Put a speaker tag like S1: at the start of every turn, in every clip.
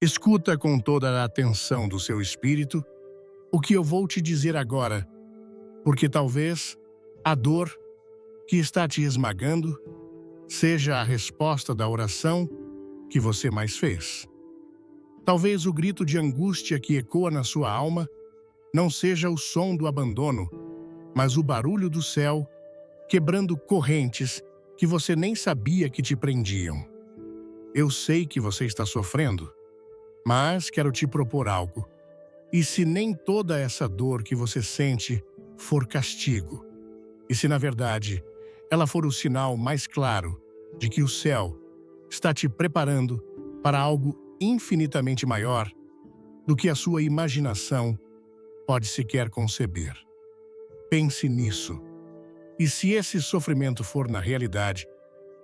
S1: Escuta com toda a atenção do seu espírito o que eu vou te dizer agora, porque talvez a dor que está te esmagando seja a resposta da oração que você mais fez. Talvez o grito de angústia que ecoa na sua alma não seja o som do abandono, mas o barulho do céu quebrando correntes que você nem sabia que te prendiam. Eu sei que você está sofrendo, mas quero te propor algo. E se nem toda essa dor que você sente for castigo? E se, na verdade, ela for o sinal mais claro de que o céu está te preparando para algo infinitamente maior do que a sua imaginação pode sequer conceber? Pense nisso. E se esse sofrimento for, na realidade,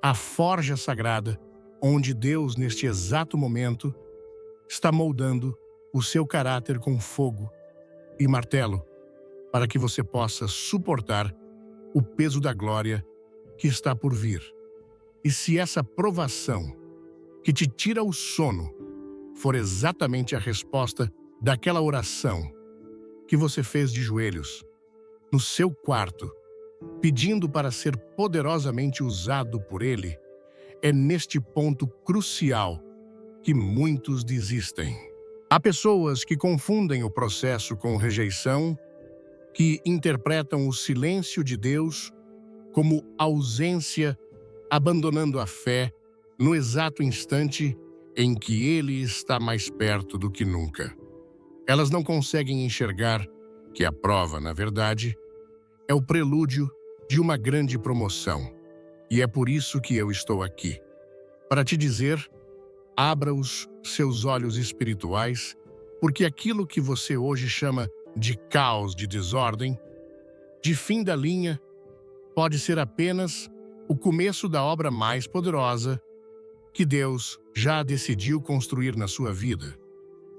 S1: a forja sagrada onde Deus, neste exato momento, está moldando o seu caráter com fogo e martelo para que você possa suportar o peso da glória que está por vir. E se essa provação que te tira o sono for exatamente a resposta daquela oração que você fez de joelhos, no seu quarto, pedindo para ser poderosamente usado por Ele, é neste ponto crucial que muitos desistem. Há pessoas que confundem o processo com rejeição, que interpretam o silêncio de Deus como ausência, abandonando a fé no exato instante em que Ele está mais perto do que nunca. Elas não conseguem enxergar que a prova, na verdade, é o prelúdio de uma grande promoção. E é por isso que eu estou aqui, para te dizer: abra os seus olhos espirituais, porque aquilo que você hoje chama de caos, de desordem, de fim da linha, pode ser apenas o começo da obra mais poderosa que Deus já decidiu construir na sua vida.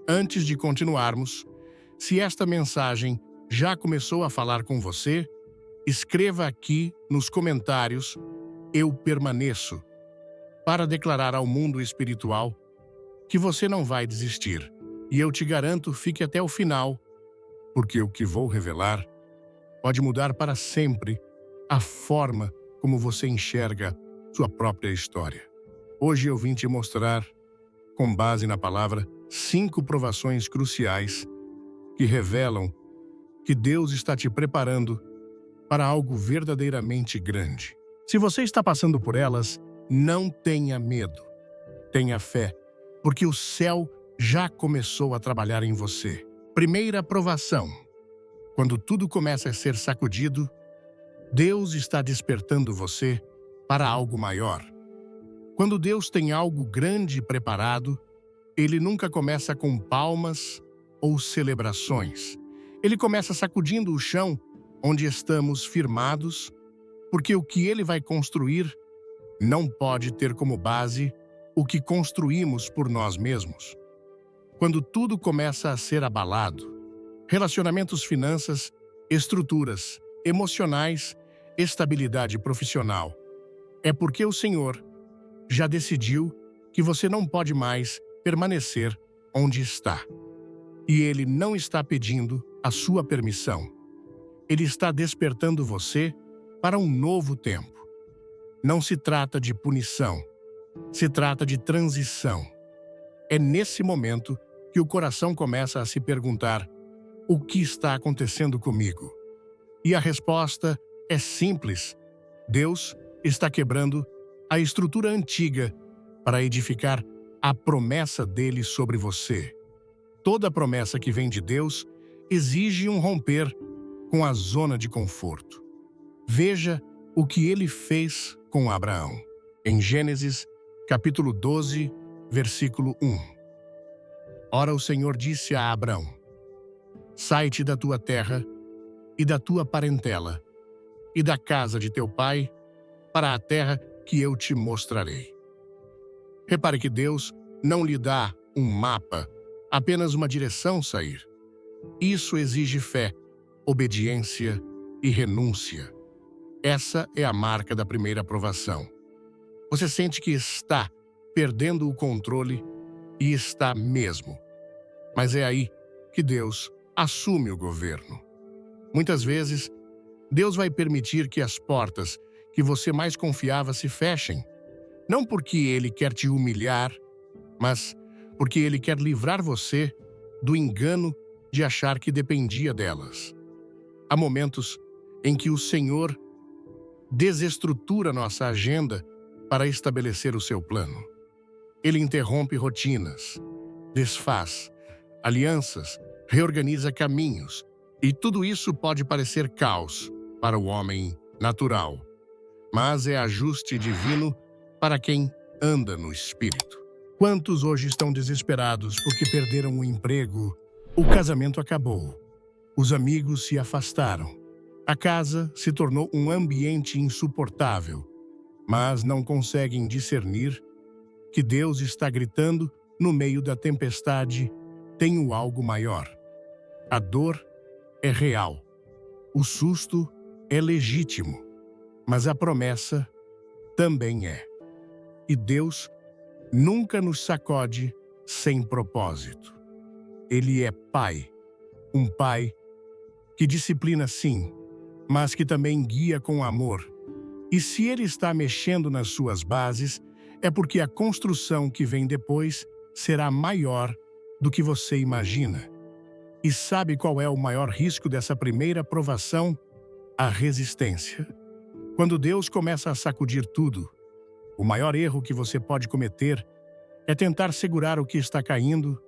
S1: Antes de continuarmos, se esta mensagem já começou a falar com você, escreva aqui nos comentários "Eu permaneço", para declarar ao mundo espiritual que você não vai desistir. E eu te garanto, fique até o final, porque o que vou revelar pode mudar para sempre a forma como você enxerga sua própria história. Hoje eu vim te mostrar, com base na palavra, 5 provações cruciais que revelam que Deus está te preparando para algo verdadeiramente grande. Se você está passando por elas, não tenha medo. Tenha fé, porque o céu já começou a trabalhar em você. Primeira provação. Quando tudo começa a ser sacudido, Deus está despertando você para algo maior. Quando Deus tem algo grande preparado, Ele nunca começa com palmas ou celebrações. Ele começa sacudindo o chão onde estamos firmados, porque o que Ele vai construir não pode ter como base o que construímos por nós mesmos. Quando tudo começa a ser abalado, relacionamentos, finanças, estruturas, emocionais, estabilidade profissional, é porque o Senhor já decidiu que você não pode mais permanecer onde está. E Ele não está pedindo a sua permissão. Ele está despertando você para um novo tempo. Não se trata de punição, se trata de transição. É nesse momento que o coração começa a se perguntar: o que está acontecendo comigo? E a resposta é simples: Deus está quebrando a estrutura antiga para edificar a promessa dele sobre você. Toda promessa que vem de Deus exige um romper com a zona de conforto. Veja o que ele fez com Abraão. Em Gênesis, capítulo 12, versículo 1. Ora, o Senhor disse a Abraão: sai-te da tua terra e da tua parentela e da casa de teu pai para a terra que eu te mostrarei. Repare que Deus não lhe dá um mapa, apenas uma direção sair. Isso exige fé, obediência e renúncia. Essa é a marca da primeira provação. Você sente que está perdendo o controle E está mesmo. Mas é aí que Deus assume o governo. Muitas vezes, Deus vai permitir que as portas que você mais confiava se fechem. Não porque Ele quer te humilhar, mas porque Ele quer livrar você do engano de achar que dependia delas. Há momentos em que o Senhor desestrutura nossa agenda para estabelecer o seu plano. Ele interrompe rotinas, desfaz alianças, reorganiza caminhos, e tudo isso pode parecer caos para o homem natural, mas é ajuste divino para quem anda no Espírito. Quantos hoje estão desesperados porque perderam o emprego? O casamento acabou. Os amigos se afastaram. A casa se tornou um ambiente insuportável, mas não conseguem discernir que Deus está gritando no meio da tempestade: tenho algo maior. A dor é real. O susto é legítimo, mas a promessa também é. E Deus nunca nos sacode sem propósito. Ele é Pai, um Pai que disciplina sim, mas que também guia com amor. E se Ele está mexendo nas suas bases, é porque a construção que vem depois será maior do que você imagina. E sabe qual é o maior risco dessa primeira provação? A resistência. Quando Deus começa a sacudir tudo, o maior erro que você pode cometer é tentar segurar o que está caindo,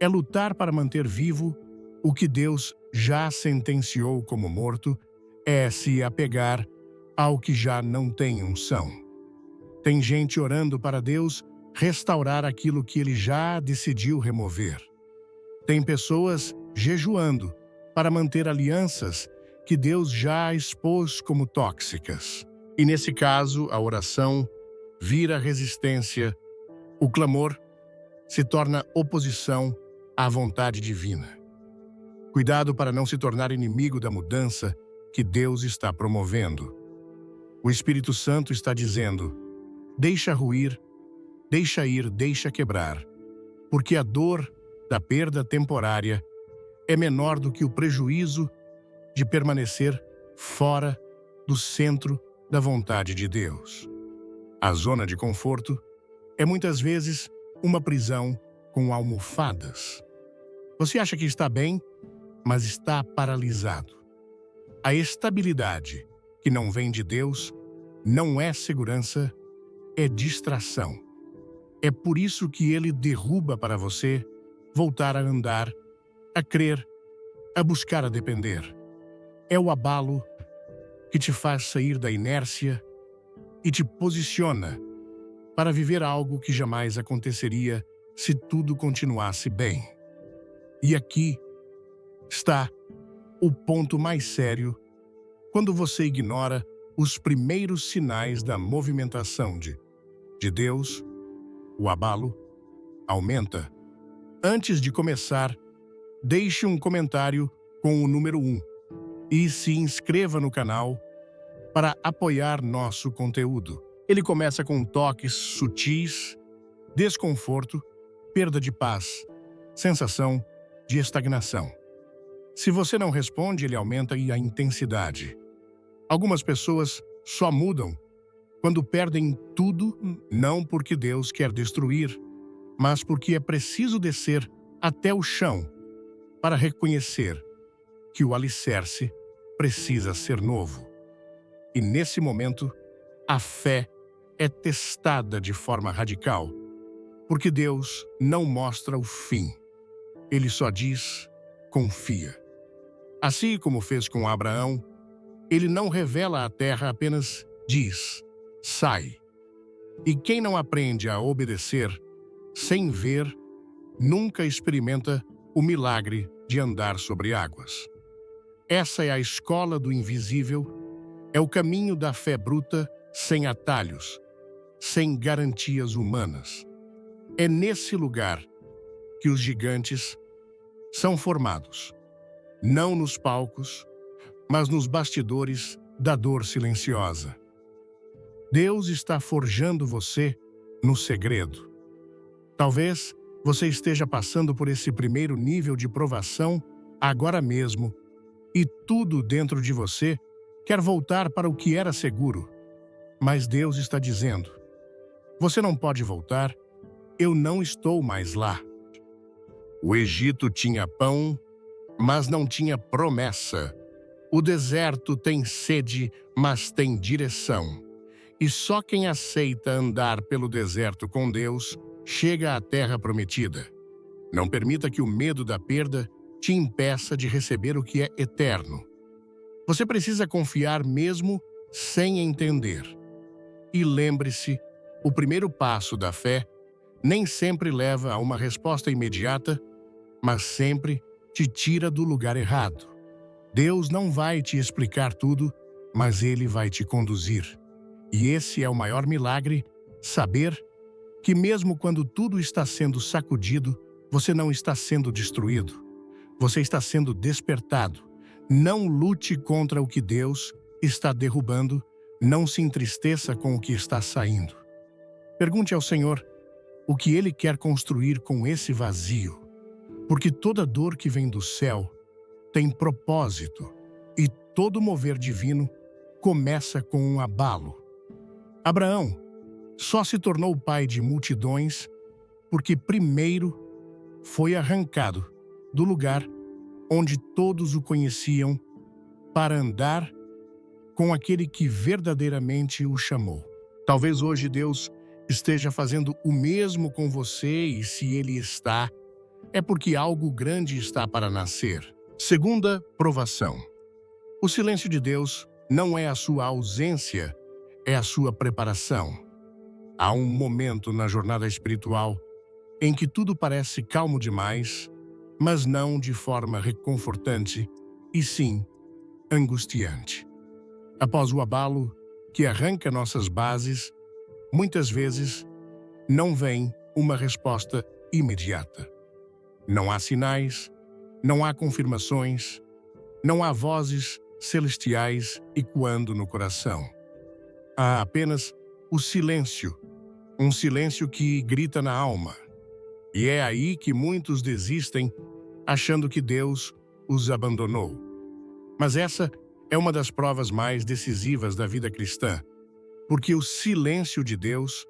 S1: é lutar para manter vivo o que Deus já sentenciou como morto, é se apegar ao que já não tem unção. Tem gente orando para Deus restaurar aquilo que Ele já decidiu remover. Tem pessoas jejuando para manter alianças que Deus já expôs como tóxicas. E nesse caso, a oração vira resistência, o clamor se torna oposição à vontade divina. Cuidado para não se tornar inimigo da mudança que Deus está promovendo. O Espírito Santo está dizendo: deixa ruir, deixa ir, deixa quebrar, porque a dor da perda temporária é menor do que o prejuízo de permanecer fora do centro da vontade de Deus. A zona de conforto é muitas vezes uma prisão com almofadas. Você acha que está bem, mas está paralisado. A estabilidade que não vem de Deus não é segurança, é distração. É por isso que Ele derruba para você voltar a andar, a crer, a buscar a depender. É o abalo que te faz sair da inércia e te posiciona para viver algo que jamais aconteceria se tudo continuasse bem. E aqui está o ponto mais sério quando você ignora os primeiros sinais da movimentação de Deus. O abalo aumenta. Antes de começar, deixe um comentário com o número 1 e se inscreva no canal para apoiar nosso conteúdo. Ele começa com toques sutis, desconforto, perda de paz, sensação de estagnação. Se você não responde, ele aumenta a intensidade. Algumas pessoas só mudam quando perdem tudo, não porque Deus quer destruir, mas porque é preciso descer até o chão para reconhecer que o alicerce precisa ser novo. E nesse momento, a fé é testada de forma radical, porque Deus não mostra o fim. Ele só diz: confia. Assim como fez com Abraão, Ele não revela a terra, apenas diz: sai. E quem não aprende a obedecer sem ver, nunca experimenta o milagre de andar sobre águas. Essa é a escola do invisível, é o caminho da fé bruta, sem atalhos, sem garantias humanas. É nesse lugar que os gigantes são formados, não nos palcos, mas nos bastidores da dor silenciosa. Deus está forjando você no segredo. Talvez você esteja passando por esse primeiro nível de provação agora mesmo e tudo dentro de você quer voltar para o que era seguro. Mas Deus está dizendo: você não pode voltar, eu não estou mais lá. O Egito tinha pão, mas não tinha promessa. O deserto tem sede, mas tem direção. E só quem aceita andar pelo deserto com Deus chega à terra prometida. Não permita que o medo da perda te impeça de receber o que é eterno. Você precisa confiar mesmo sem entender. E lembre-se, o primeiro passo da fé nem sempre leva a uma resposta imediata, mas sempre te tira do lugar errado. Deus não vai te explicar tudo, mas Ele vai te conduzir. E esse é o maior milagre, saber que mesmo quando tudo está sendo sacudido, você não está sendo destruído. Você está sendo despertado. Não lute contra o que Deus está derrubando, não se entristeça com o que está saindo. Pergunte ao Senhor o que Ele quer construir com esse vazio, porque toda dor que vem do céu tem propósito e todo mover divino começa com um abalo. Abraão só se tornou pai de multidões porque primeiro foi arrancado do lugar onde todos o conheciam para andar com aquele que verdadeiramente o chamou. Talvez hoje Deus esteja fazendo o mesmo com você, e se Ele está, é porque algo grande está para nascer. Segunda provação. O silêncio de Deus não é a sua ausência, é a sua preparação. Há um momento na jornada espiritual em que tudo parece calmo demais, mas não de forma reconfortante, e sim angustiante. Após o abalo que arranca nossas bases, muitas vezes não vem uma resposta imediata. Não há sinais, não há confirmações, não há vozes celestiais ecoando no coração. Há apenas o silêncio, um silêncio que grita na alma. E é aí que muitos desistem, achando que Deus os abandonou. Mas essa é uma das provas mais decisivas da vida cristã, porque o silêncio de Deus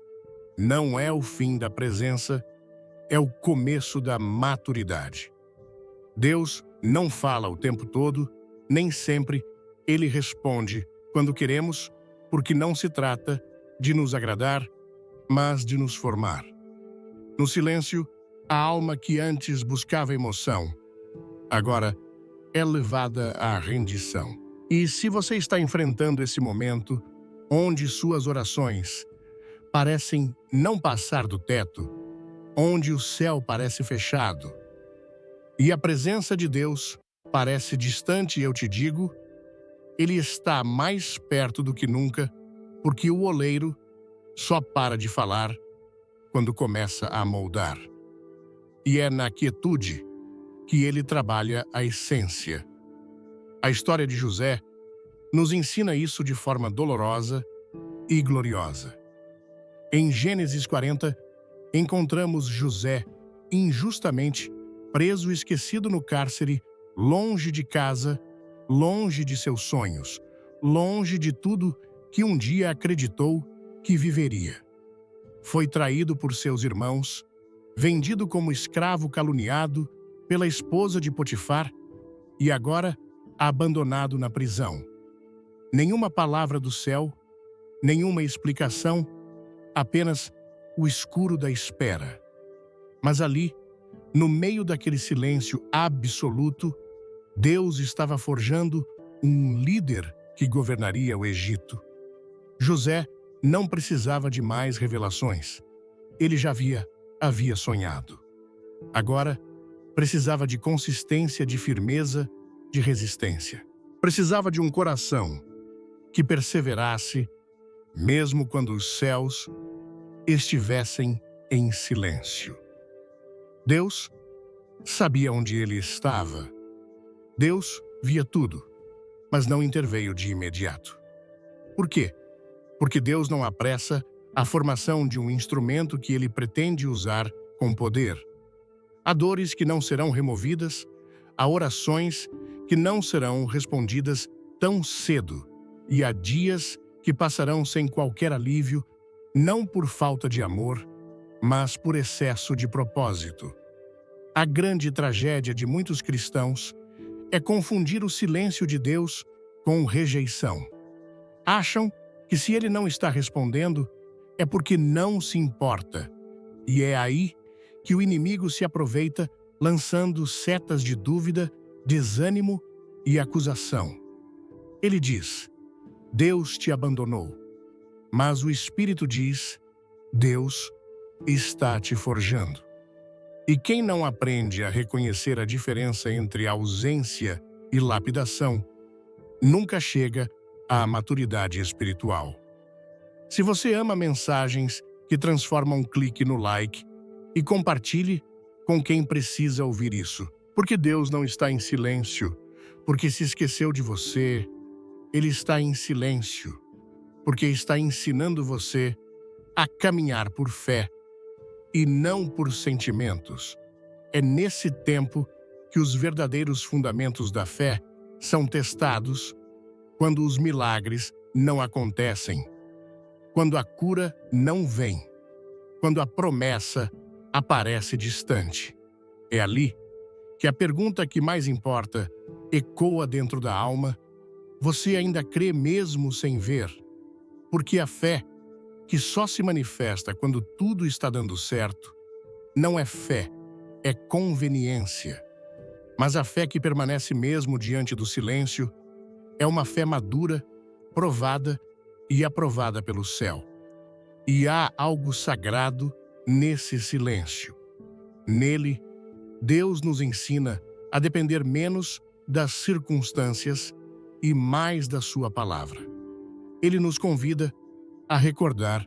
S1: não é o fim da presença, é o começo da maturidade. Deus não fala o tempo todo, nem sempre Ele responde quando queremos, porque não se trata de nos agradar, mas de nos formar. No silêncio, a alma que antes buscava emoção, agora é levada à rendição. E se você está enfrentando esse momento, onde suas orações parecem não passar do teto, onde o céu parece fechado, e a presença de Deus parece distante, eu te digo, Ele está mais perto do que nunca, porque o oleiro só para de falar quando começa a moldar. E é na quietude que Ele trabalha a essência. A história de José nos ensina isso de forma dolorosa e gloriosa. Em Gênesis 40, encontramos José injustamente preso e esquecido no cárcere, longe de casa, longe de seus sonhos, longe de tudo que um dia acreditou que viveria. Foi traído por seus irmãos, vendido como escravo caluniado pela esposa de Potifar e agora abandonado na prisão. Nenhuma palavra do céu, nenhuma explicação, apenas o escuro da espera. Mas ali, no meio daquele silêncio absoluto, Deus estava forjando um líder que governaria o Egito. José não precisava de mais revelações. Ele já havia sonhado. Agora, precisava de consistência, de firmeza, de resistência. Precisava de um coração que perseverasse, mesmo quando os céus estivessem em silêncio. Deus sabia onde ele estava. Deus via tudo, mas não interveio de imediato. Por quê? Porque Deus não apressa a formação de um instrumento que ele pretende usar com poder. Há dores que não serão removidas, há orações que não serão respondidas tão cedo, e há dias que passarão sem qualquer alívio, não por falta de amor, mas por excesso de propósito. A grande tragédia de muitos cristãos é confundir o silêncio de Deus com rejeição. Acham que se ele não está respondendo, é porque não se importa. E é aí que o inimigo se aproveita, lançando setas de dúvida, desânimo e acusação. Ele diz: Deus te abandonou. Mas o Espírito diz: Deus está te forjando. E quem não aprende a reconhecer a diferença entre ausência e lapidação, nunca chega à maturidade espiritual. Se você ama mensagens que transformam um clique no like, e compartilhe com quem precisa ouvir isso. Porque Deus não está em silêncio, porque se esqueceu de você. Ele está em silêncio, porque está ensinando você a caminhar por fé e não por sentimentos. É nesse tempo que os verdadeiros fundamentos da fé são testados, quando os milagres não acontecem, quando a cura não vem, quando a promessa aparece distante. É ali que a pergunta que mais importa ecoa dentro da alma: você ainda crê mesmo sem ver? Porque a fé, que só se manifesta quando tudo está dando certo, não é fé, é conveniência. Mas a fé que permanece mesmo diante do silêncio é uma fé madura, provada e aprovada pelo céu. E há algo sagrado nesse silêncio. Nele, Deus nos ensina a depender menos das circunstâncias e mais da sua palavra. Ele nos convida a recordar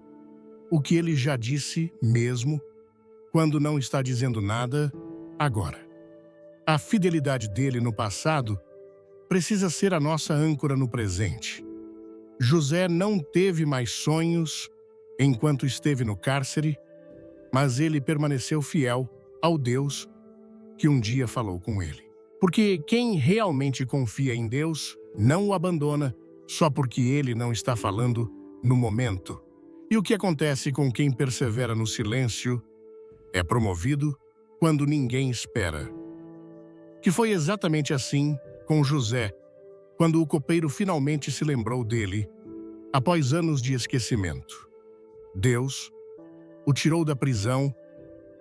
S1: o que ele já disse mesmo quando não está dizendo nada agora. A fidelidade dele no passado precisa ser a nossa âncora no presente. José não teve mais sonhos enquanto esteve no cárcere, mas ele permaneceu fiel ao Deus que um dia falou com ele. Porque quem realmente confia em Deus não o abandona só porque ele não está falando no momento. E o que acontece com quem persevera no silêncio é promovido quando ninguém espera. Que foi exatamente assim com José, quando o copeiro finalmente se lembrou dele, após anos de esquecimento. Deus o tirou da prisão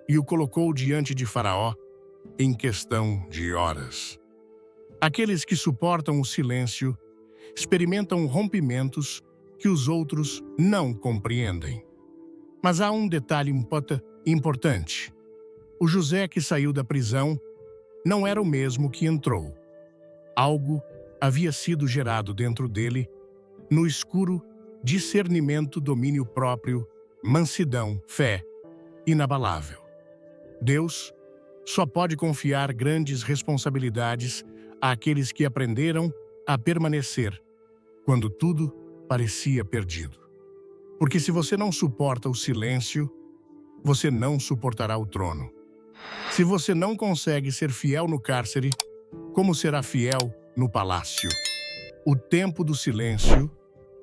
S1: e o colocou diante de Faraó em questão de horas. Aqueles que suportam o silêncio experimentam rompimentos que os outros não compreendem. Mas há um detalhe importante. O José que saiu da prisão não era o mesmo que entrou. Algo havia sido gerado dentro dele, no escuro, discernimento, domínio próprio, mansidão, fé, inabalável. Deus só pode confiar grandes responsabilidades àqueles que aprenderam a permanecer quando tudo parecia perdido. Porque se você não suporta o silêncio, você não suportará o trono. Se você não consegue ser fiel no cárcere, como será fiel no palácio? O tempo do silêncio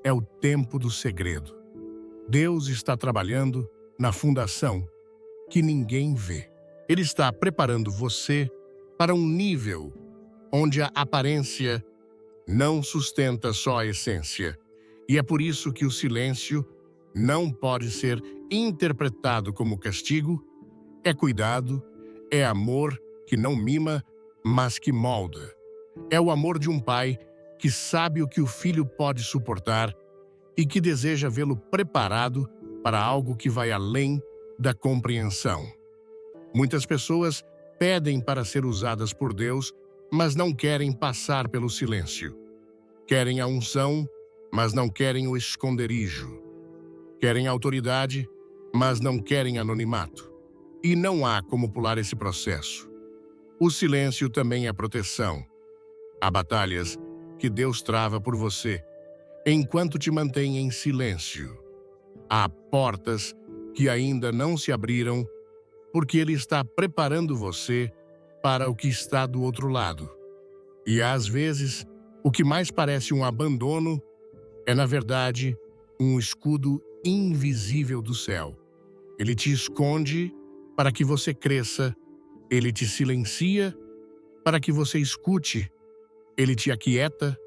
S1: é o tempo do segredo. Deus está trabalhando na fundação que ninguém vê. Ele está preparando você para um nível onde a aparência não sustenta só a essência. E é por isso que o silêncio não pode ser interpretado como castigo. É cuidado, é amor que não mima, mas que molda. É o amor de um pai que sabe o que o filho pode suportar e que deseja vê-lo preparado para algo que vai além da compreensão. Muitas pessoas pedem para ser usadas por Deus, mas não querem passar pelo silêncio. Querem a unção, mas não querem o esconderijo. Querem autoridade, mas não querem anonimato. E não há como pular esse processo. O silêncio também é proteção. Há batalhas que Deus trava por você, enquanto te mantém em silêncio. Há portas que ainda não se abriram, porque Ele está preparando você para o que está do outro lado. E às vezes, o que mais parece um abandono é, na verdade, um escudo invisível do céu. Ele te esconde para que você cresça, ele te silencia para que você escute, ele te aquieta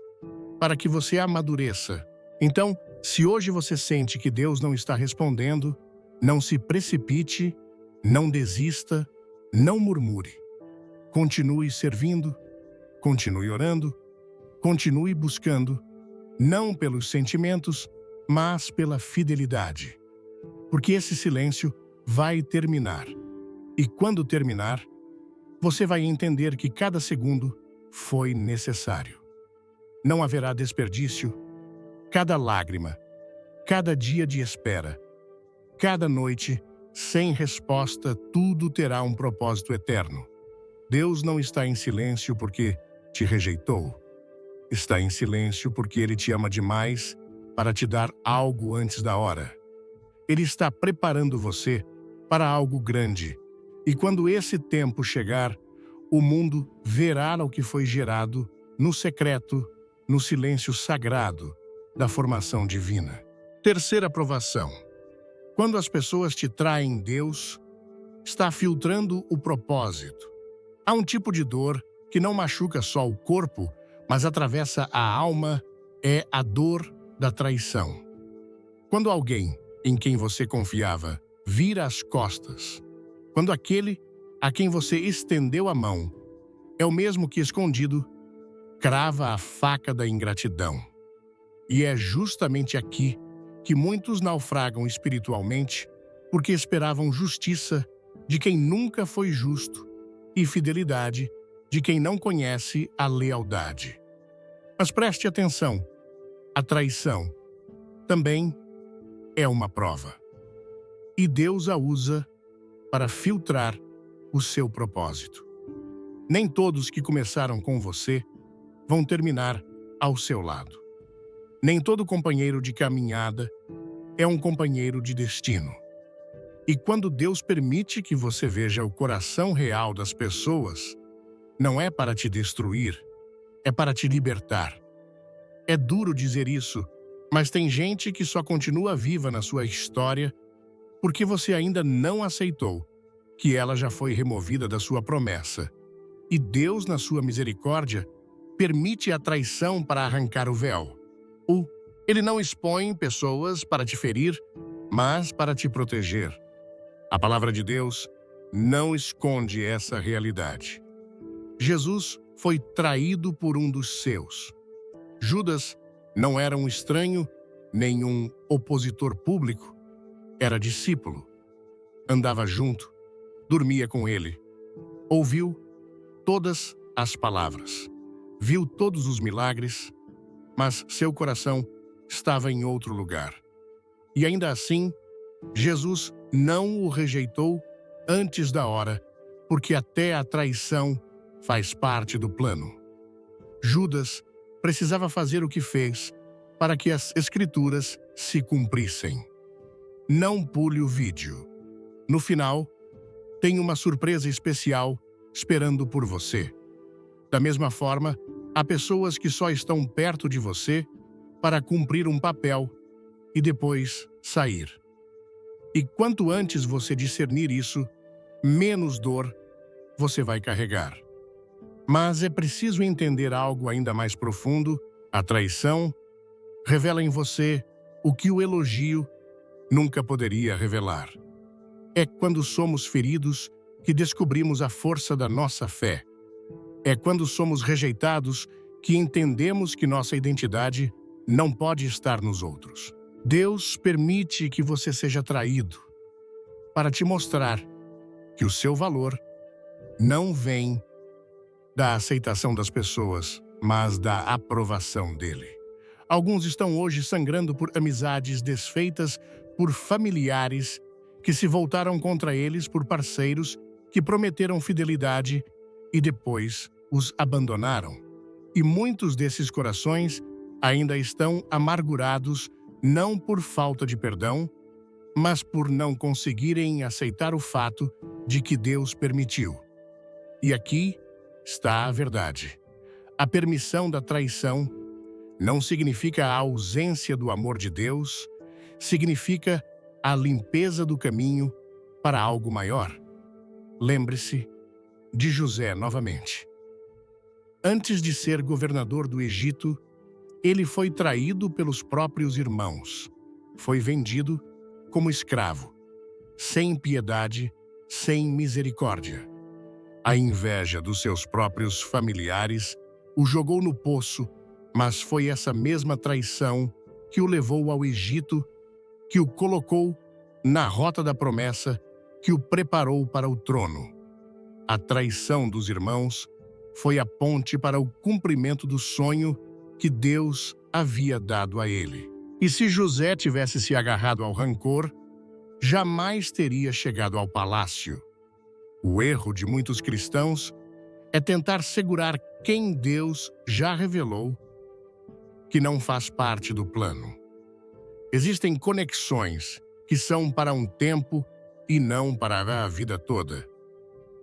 S1: para que você amadureça. Então, se hoje você sente que Deus não está respondendo, não se precipite, não desista, não murmure. Continue servindo, continue orando, continue buscando, não pelos sentimentos, mas pela fidelidade. Porque esse silêncio vai terminar. E quando terminar, você vai entender que cada segundo foi necessário. Não haverá desperdício. Cada lágrima, cada dia de espera, cada noite sem resposta, tudo terá um propósito eterno. Deus não está em silêncio porque te rejeitou. Está em silêncio porque Ele te ama demais para te dar algo antes da hora. Ele está preparando você para algo grande. E quando esse tempo chegar, o mundo verá o que foi gerado no secreto, no silêncio sagrado da formação divina. Terceira provação. Quando as pessoas te traem Deus, está filtrando o propósito. Há um tipo de dor que não machuca só o corpo, mas atravessa a alma, é a dor da traição. Quando alguém em quem você confiava vira as costas, quando aquele a quem você estendeu a mão é o mesmo que escondido crava a faca da ingratidão. E é justamente aqui que muitos naufragam espiritualmente porque esperavam justiça de quem nunca foi justo e fidelidade de quem não conhece a lealdade. Mas preste atenção, a traição também é uma prova. E Deus a usa para filtrar o seu propósito. Nem todos que começaram com você vão terminar ao seu lado. Nem todo companheiro de caminhada é um companheiro de destino. E quando Deus permite que você veja o coração real das pessoas, não é para te destruir, é para te libertar. É duro dizer isso, mas tem gente que só continua viva na sua história porque você ainda não aceitou que ela já foi removida da sua promessa. E Deus, na sua misericórdia, permite a traição para arrancar o véu. Ele não expõe pessoas para te ferir, mas para te proteger. A palavra de Deus não esconde essa realidade. Jesus foi traído por um dos seus. Judas não era um estranho, nem um opositor público. Era discípulo. Andava junto, dormia com ele. Ouviu todas as palavras. Viu todos os milagres, mas seu coração estava em outro lugar. E ainda assim, Jesus não o rejeitou antes da hora, porque até a traição faz parte do plano. Judas precisava fazer o que fez para que as Escrituras se cumprissem. Não pule o vídeo. No final, tem uma surpresa especial esperando por você. Da mesma forma, há pessoas que só estão perto de você para cumprir um papel e depois sair. E quanto antes você discernir isso, menos dor você vai carregar. Mas é preciso entender algo ainda mais profundo. A traição revela em você o que o elogio nunca poderia revelar. É quando somos feridos que descobrimos a força da nossa fé. É quando somos rejeitados que entendemos que nossa identidade não pode estar nos outros. Deus permite que você seja traído para te mostrar que o seu valor não vem da aceitação das pessoas, mas da aprovação dele. Alguns estão hoje sangrando por amizades desfeitas, por familiares que se voltaram contra eles, por parceiros que prometeram fidelidade e depois os abandonaram. E muitos desses corações ainda estão amargurados não por falta de perdão, mas por não conseguirem aceitar o fato de que Deus permitiu. E aqui está a verdade. A permissão da traição não significa a ausência do amor de Deus, significa a limpeza do caminho para algo maior. Lembre-se de José novamente. Antes de ser governador do Egito, ele foi traído pelos próprios irmãos. Foi vendido como escravo, sem piedade, sem misericórdia. A inveja dos seus próprios familiares o jogou no poço, mas foi essa mesma traição que o levou ao Egito, que o colocou na rota da promessa, que o preparou para o trono. A traição dos irmãos foi a ponte para o cumprimento do sonho que Deus havia dado a ele. E se José tivesse se agarrado ao rancor, jamais teria chegado ao palácio. O erro de muitos cristãos é tentar segurar quem Deus já revelou que não faz parte do plano. Existem conexões que são para um tempo e não para a vida toda.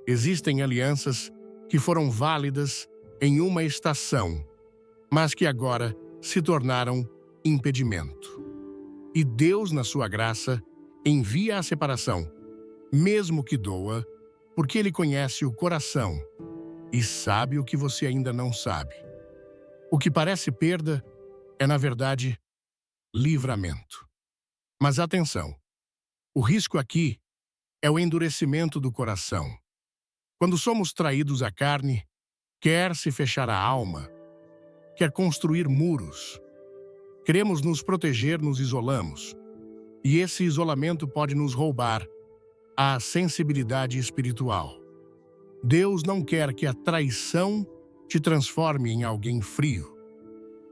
S1: Existem alianças que foram válidas em uma estação, mas que agora se tornaram impedimento. E Deus, na sua graça, envia a separação, mesmo que doa, porque Ele conhece o coração e sabe o que você ainda não sabe. O que parece perda é, na verdade, livramento. Mas atenção, o risco aqui é o endurecimento do coração. Quando somos traídos à carne, quer se fechar a alma, quer construir muros. Queremos nos proteger, nos isolamos. E esse isolamento pode nos roubar a sensibilidade espiritual. Deus não quer que a traição te transforme em alguém frio,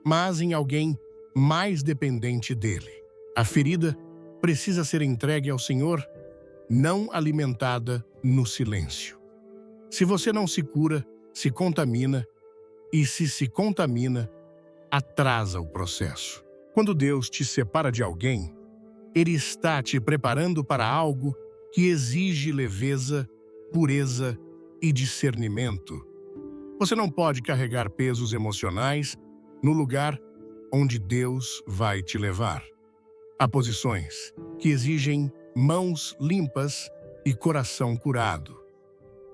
S1: mas em alguém mais dependente dele. A ferida precisa ser entregue ao Senhor, não alimentada no silêncio. Se você não se cura, se contamina, e se contamina, atrasa o processo. Quando Deus te separa de alguém, Ele está te preparando para algo que exige leveza, pureza e discernimento. Você não pode carregar pesos emocionais no lugar onde Deus vai te levar. Há posições que exigem mãos limpas e coração curado.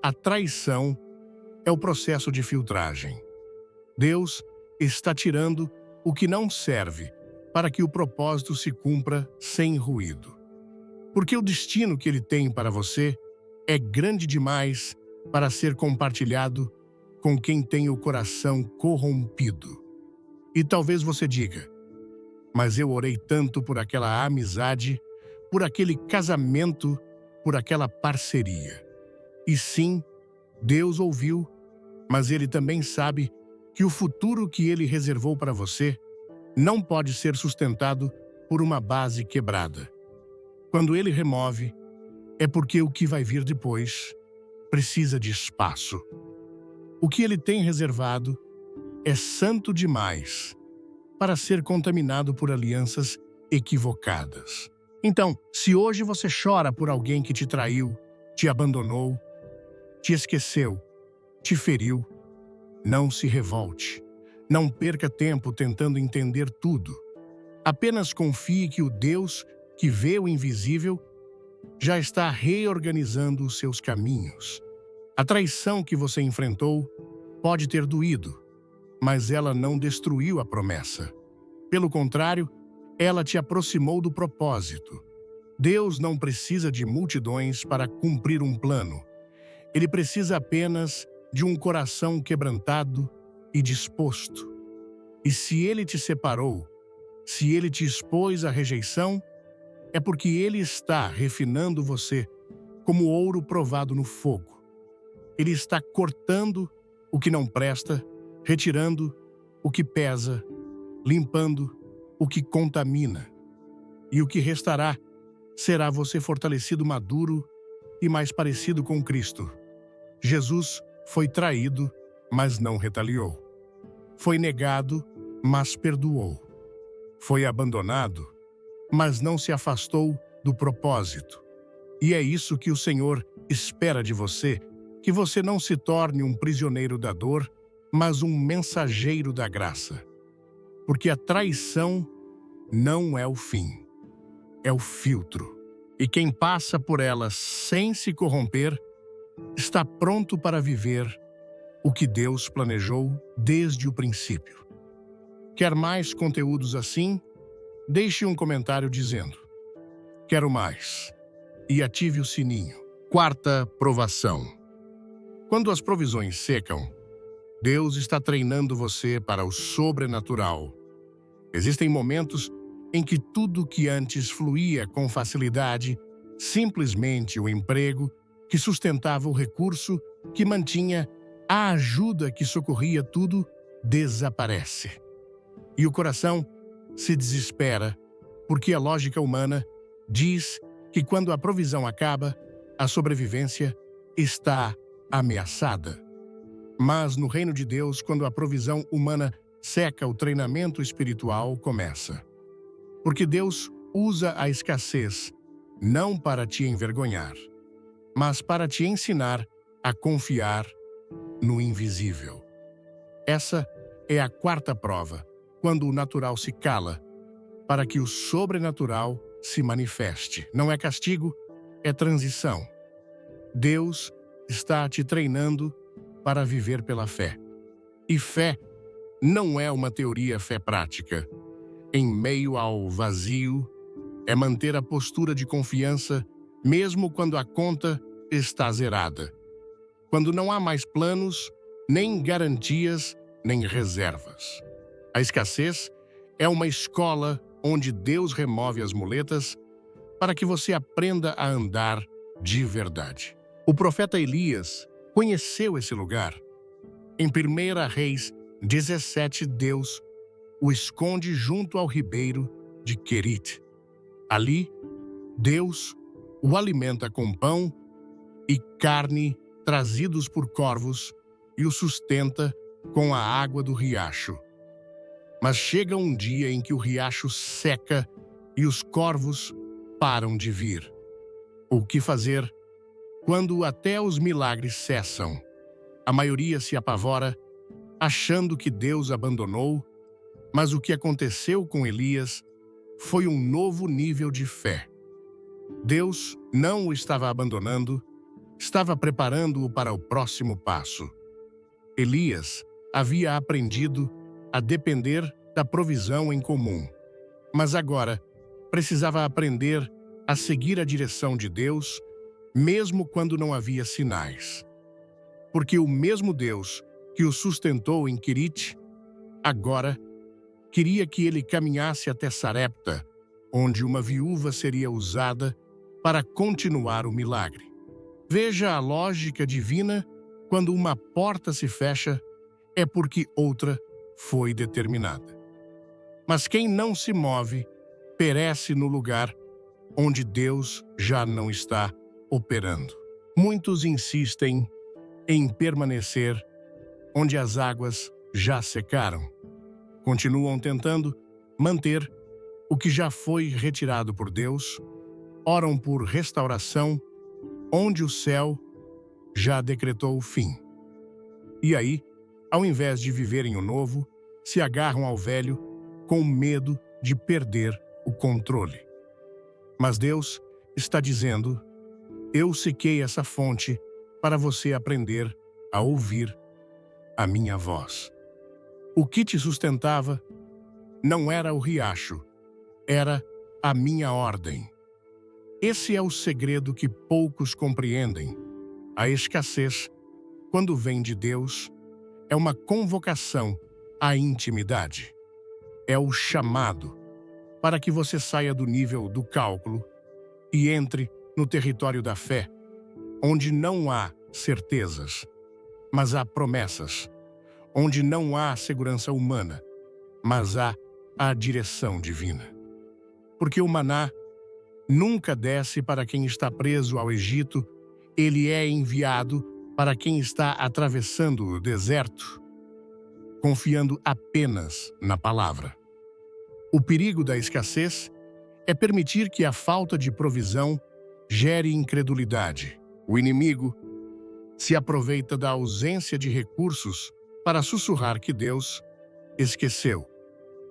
S1: A traição é o processo de filtragem. Deus está tirando o que não serve para que o propósito se cumpra sem ruído. Porque o destino que Ele tem para você é grande demais para ser compartilhado com quem tem o coração corrompido. E talvez você diga, mas eu orei tanto por aquela amizade, por aquele casamento, por aquela parceria. E sim, Deus ouviu, mas Ele também sabe que o futuro que Ele reservou para você não pode ser sustentado por uma base quebrada. Quando Ele remove, é porque o que vai vir depois precisa de espaço. O que Ele tem reservado é santo demais para ser contaminado por alianças equivocadas. Então, se hoje você chora por alguém que te traiu, te abandonou, te esqueceu, te feriu, não se revolte. Não perca tempo tentando entender tudo. Apenas confie que o Deus que vê o invisível já está reorganizando os seus caminhos. A traição que você enfrentou pode ter doído, mas ela não destruiu a promessa. Pelo contrário, ela te aproximou do propósito. Deus não precisa de multidões para cumprir um plano. Ele precisa apenas de um coração quebrantado e disposto. E se Ele te separou, se Ele te expôs à rejeição, é porque Ele está refinando você como ouro provado no fogo. Ele está cortando o que não presta, retirando o que pesa, limpando o que contamina. E o que restará será você fortalecido, maduro e mais parecido com Cristo. Jesus foi traído, mas não retaliou. Foi negado, mas perdoou. Foi abandonado, mas não se afastou do propósito. E é isso que o Senhor espera de você que você não se torne um prisioneiro da dor, mas um mensageiro da graça. Porque a traição não é o fim, é o filtro. E quem passa por ela sem se corromper, está pronto para viver o que Deus planejou desde o princípio. Quer mais conteúdos assim? Deixe um comentário dizendo: quero mais. E ative o sininho. Quarta provação. Quando as provisões secam, Deus está treinando você para o sobrenatural. Existem momentos em que tudo que antes fluía com facilidade, simplesmente o emprego que sustentava o recurso que mantinha a ajuda que socorria tudo, desaparece. E o coração se desespera, porque a lógica humana diz que quando a provisão acaba, a sobrevivência está ameaçada. Mas no reino de Deus, quando a provisão humana seca, o treinamento espiritual começa. Porque Deus usa a escassez não para te envergonhar, mas para te ensinar a confiar no invisível. Essa é a quarta prova, quando o natural se cala, para que o sobrenatural se manifeste. Não é castigo, é transição. Deus está te treinando para viver pela fé. E fé não é uma teoria, fé prática. Em meio ao vazio, é manter a postura de confiança, mesmo quando a conta está zerada. Quando não há mais planos, nem garantias, nem reservas. A escassez é uma escola onde Deus remove as muletas para que você aprenda a andar de verdade. O profeta Elias conheceu esse lugar. Em 1 Reis 17, Deus o esconde junto ao ribeiro de Querite. Ali, Deus o alimenta com pão e carne trazidos por corvos e o sustenta com a água do riacho. Mas chega um dia em que o riacho seca e os corvos param de vir. O que fazer quando até os milagres cessam? A maioria se apavora, achando que Deus abandonou, mas o que aconteceu com Elias foi um novo nível de fé. Deus não o estava abandonando, estava preparando-o para o próximo passo. Elias havia aprendido a depender da provisão em comum, mas agora precisava aprender a seguir a direção de Deus, mesmo quando não havia sinais. Porque o mesmo Deus que o sustentou em Querite, agora queria que ele caminhasse até Sarepta, onde uma viúva seria usada para continuar o milagre. Veja a lógica divina: quando uma porta se fecha, é porque outra foi determinada. Mas quem não se move, perece no lugar onde Deus já não está operando. Muitos insistem em permanecer onde as águas já secaram. Continuam tentando manter o que já foi retirado por Deus, oram por restauração, onde o céu já decretou o fim. E aí, ao invés de viverem o novo, se agarram ao velho com medo de perder o controle. Mas Deus está dizendo: eu sequei essa fonte para você aprender a ouvir a minha voz. O que te sustentava não era o riacho, era a minha ordem. Esse é o segredo que poucos compreendem. A escassez, quando vem de Deus, é uma convocação à intimidade. É o chamado para que você saia do nível do cálculo e entre no território da fé, onde não há certezas, mas há promessas, onde não há segurança humana, mas há a direção divina. Porque o maná nunca desce para quem está preso ao Egito, ele é enviado para quem está atravessando o deserto, confiando apenas na palavra. O perigo da escassez é permitir que a falta de provisão gere incredulidade. O inimigo se aproveita da ausência de recursos para sussurrar que Deus esqueceu,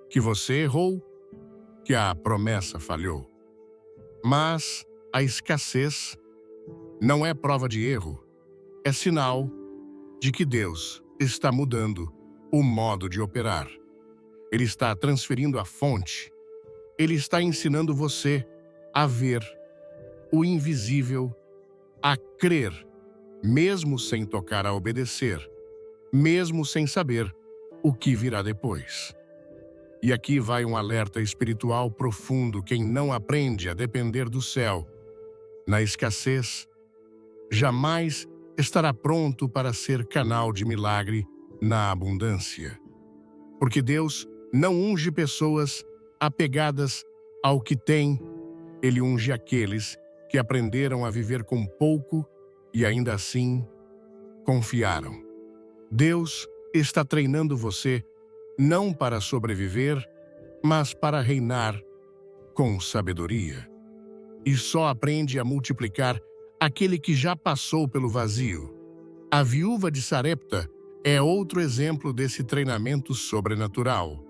S1: que você errou, que a promessa falhou. Mas a escassez não é prova de erro, é sinal de que Deus está mudando o modo de operar. Ele está transferindo a fonte. Ele está ensinando você a ver o invisível, a crer, mesmo sem tocar a obedecer, mesmo sem saber o que virá depois. E aqui vai um alerta espiritual profundo: quem não aprende a depender do céu na escassez, jamais estará pronto para ser canal de milagre na abundância. Porque Deus não unge pessoas apegadas ao que têm, Ele unge aqueles que aprenderam a viver com pouco e ainda assim confiaram. Deus está treinando você não para sobreviver, mas para reinar com sabedoria. E só aprende a multiplicar aquele que já passou pelo vazio. A viúva de Sarepta é outro exemplo desse treinamento sobrenatural.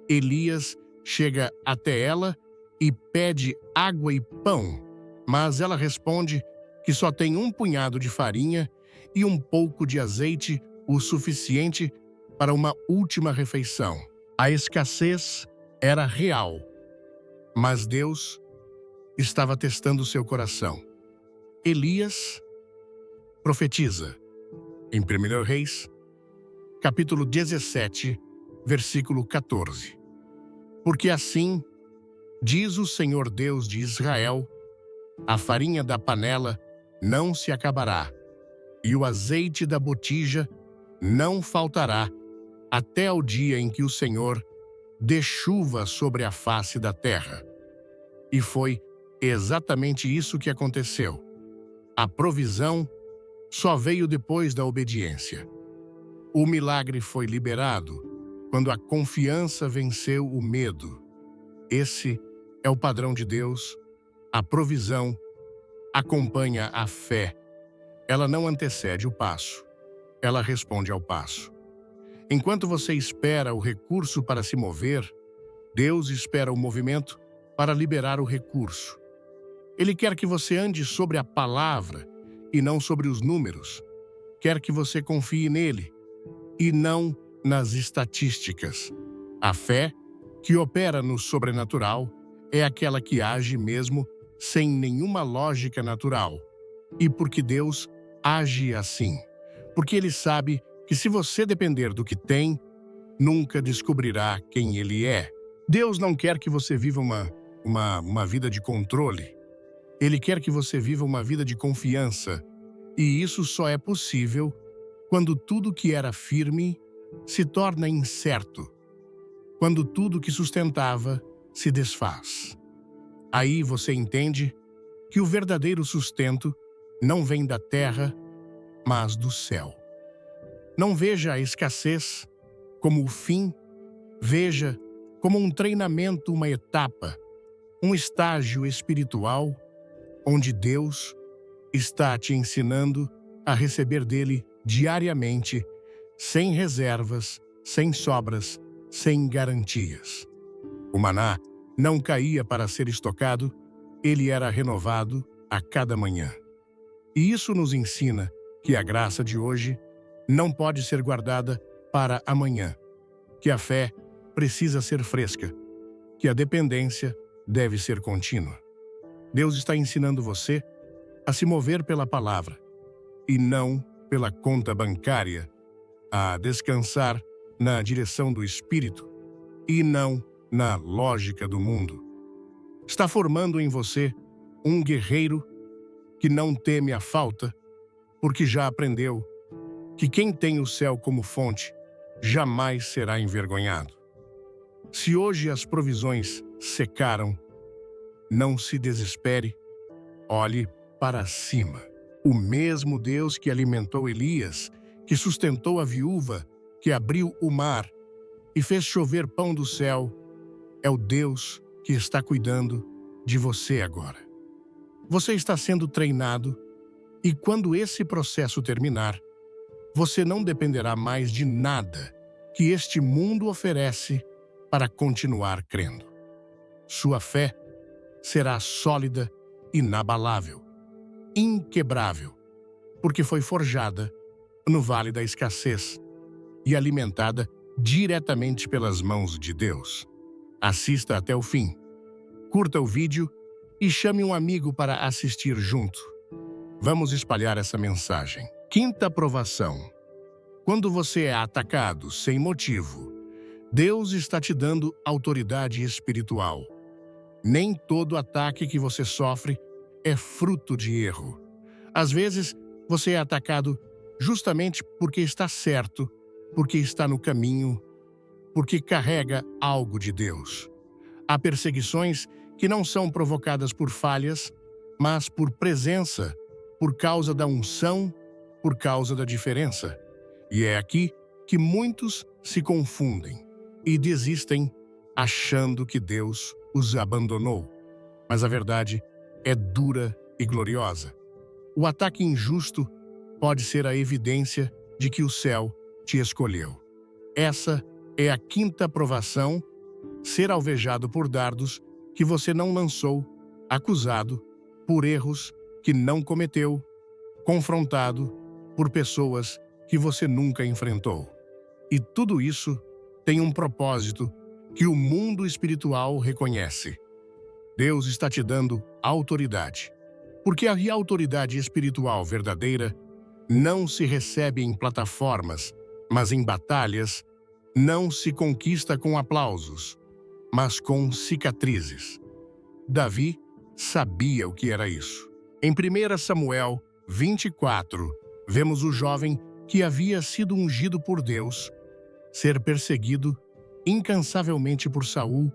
S1: Elias chega até ela e pede água e pão, mas ela responde que só tem um punhado de farinha e um pouco de azeite, o suficiente para uma última refeição. A escassez era real, mas Deus estava testando seu coração. Elias profetiza em 1 Reis, capítulo 17, versículo 14. Porque assim diz o Senhor Deus de Israel: a farinha da panela não se acabará, e o azeite da botija não faltará, até o dia em que o Senhor dê chuva sobre a face da terra. E foi exatamente isso que aconteceu. A provisão só veio depois da obediência. O milagre foi liberado quando a confiança venceu o medo. Esse é o padrão de Deus. A provisão acompanha a fé. Ela não antecede o passo, ela responde ao passo. Enquanto você espera o recurso para se mover, Deus espera o movimento para liberar o recurso. Ele quer que você ande sobre a palavra e não sobre os números. Quer que você confie nele e não nas estatísticas. A fé que opera no sobrenatural é aquela que age mesmo sem nenhuma lógica natural. E porque Deus age assim? Porque Ele sabe que se você depender do que tem, nunca descobrirá quem Ele é. Deus não quer que você viva uma vida de controle. Ele quer que você viva uma vida de confiança. E isso só é possível quando tudo que era firme se torna incerto. Quando tudo que sustentava se desfaz. Aí você entende que o verdadeiro sustento não vem da terra, mas do céu. Não veja a escassez como o fim, veja como um treinamento, uma etapa, um estágio espiritual onde Deus está te ensinando a receber dele diariamente, sem reservas, sem sobras, sem garantias. O maná não caía para ser estocado, ele era renovado a cada manhã. E isso nos ensina que a graça de hoje não pode ser guardada para amanhã, que a fé precisa ser fresca, que a dependência deve ser contínua. Deus está ensinando você a se mover pela palavra e não pela conta bancária, a descansar na direção do Espírito e não na lógica do mundo. Está formando em você um guerreiro que não teme a falta, porque já aprendeu que quem tem o céu como fonte jamais será envergonhado. Se hoje as provisões secaram, não se desespere, olhe para cima. O mesmo Deus que alimentou Elias, que sustentou a viúva, que abriu o mar e fez chover pão do céu, é o Deus que está cuidando de você agora. Você está sendo treinado E quando esse processo terminar, você não dependerá mais de nada que este mundo oferece para continuar crendo. Sua fé será sólida, inabalável, inquebrável, porque foi forjada no vale da escassez e alimentada diretamente pelas mãos de Deus. Assista até o fim, curta o vídeo e chame um amigo para assistir junto. Vamos espalhar essa mensagem. Quinta provação. Quando você é atacado sem motivo, Deus está te dando autoridade espiritual. Nem todo ataque que você sofre é fruto de erro. Às vezes, você é atacado justamente porque está certo, porque está no caminho, porque carrega algo de Deus. Há perseguições que não são provocadas por falhas, mas por presença, por causa da unção, por causa da diferença. E é aqui que muitos se confundem e desistem achando que Deus os abandonou. Mas a verdade é dura e gloriosa. O ataque injusto pode ser a evidência de que o céu te escolheu. Essa é a quinta provação, ser alvejado por dardos que você não lançou, acusado por erros que não cometeu, confrontado por pessoas que você nunca enfrentou. E tudo isso tem um propósito que o mundo espiritual reconhece. Deus está te dando autoridade. Porque a autoridade espiritual verdadeira não se recebe em plataformas, mas em batalhas, não se conquista com aplausos, mas com cicatrizes. Davi sabia o que era isso. Em 1 Samuel 24, vemos o jovem que havia sido ungido por Deus ser perseguido incansavelmente por Saul,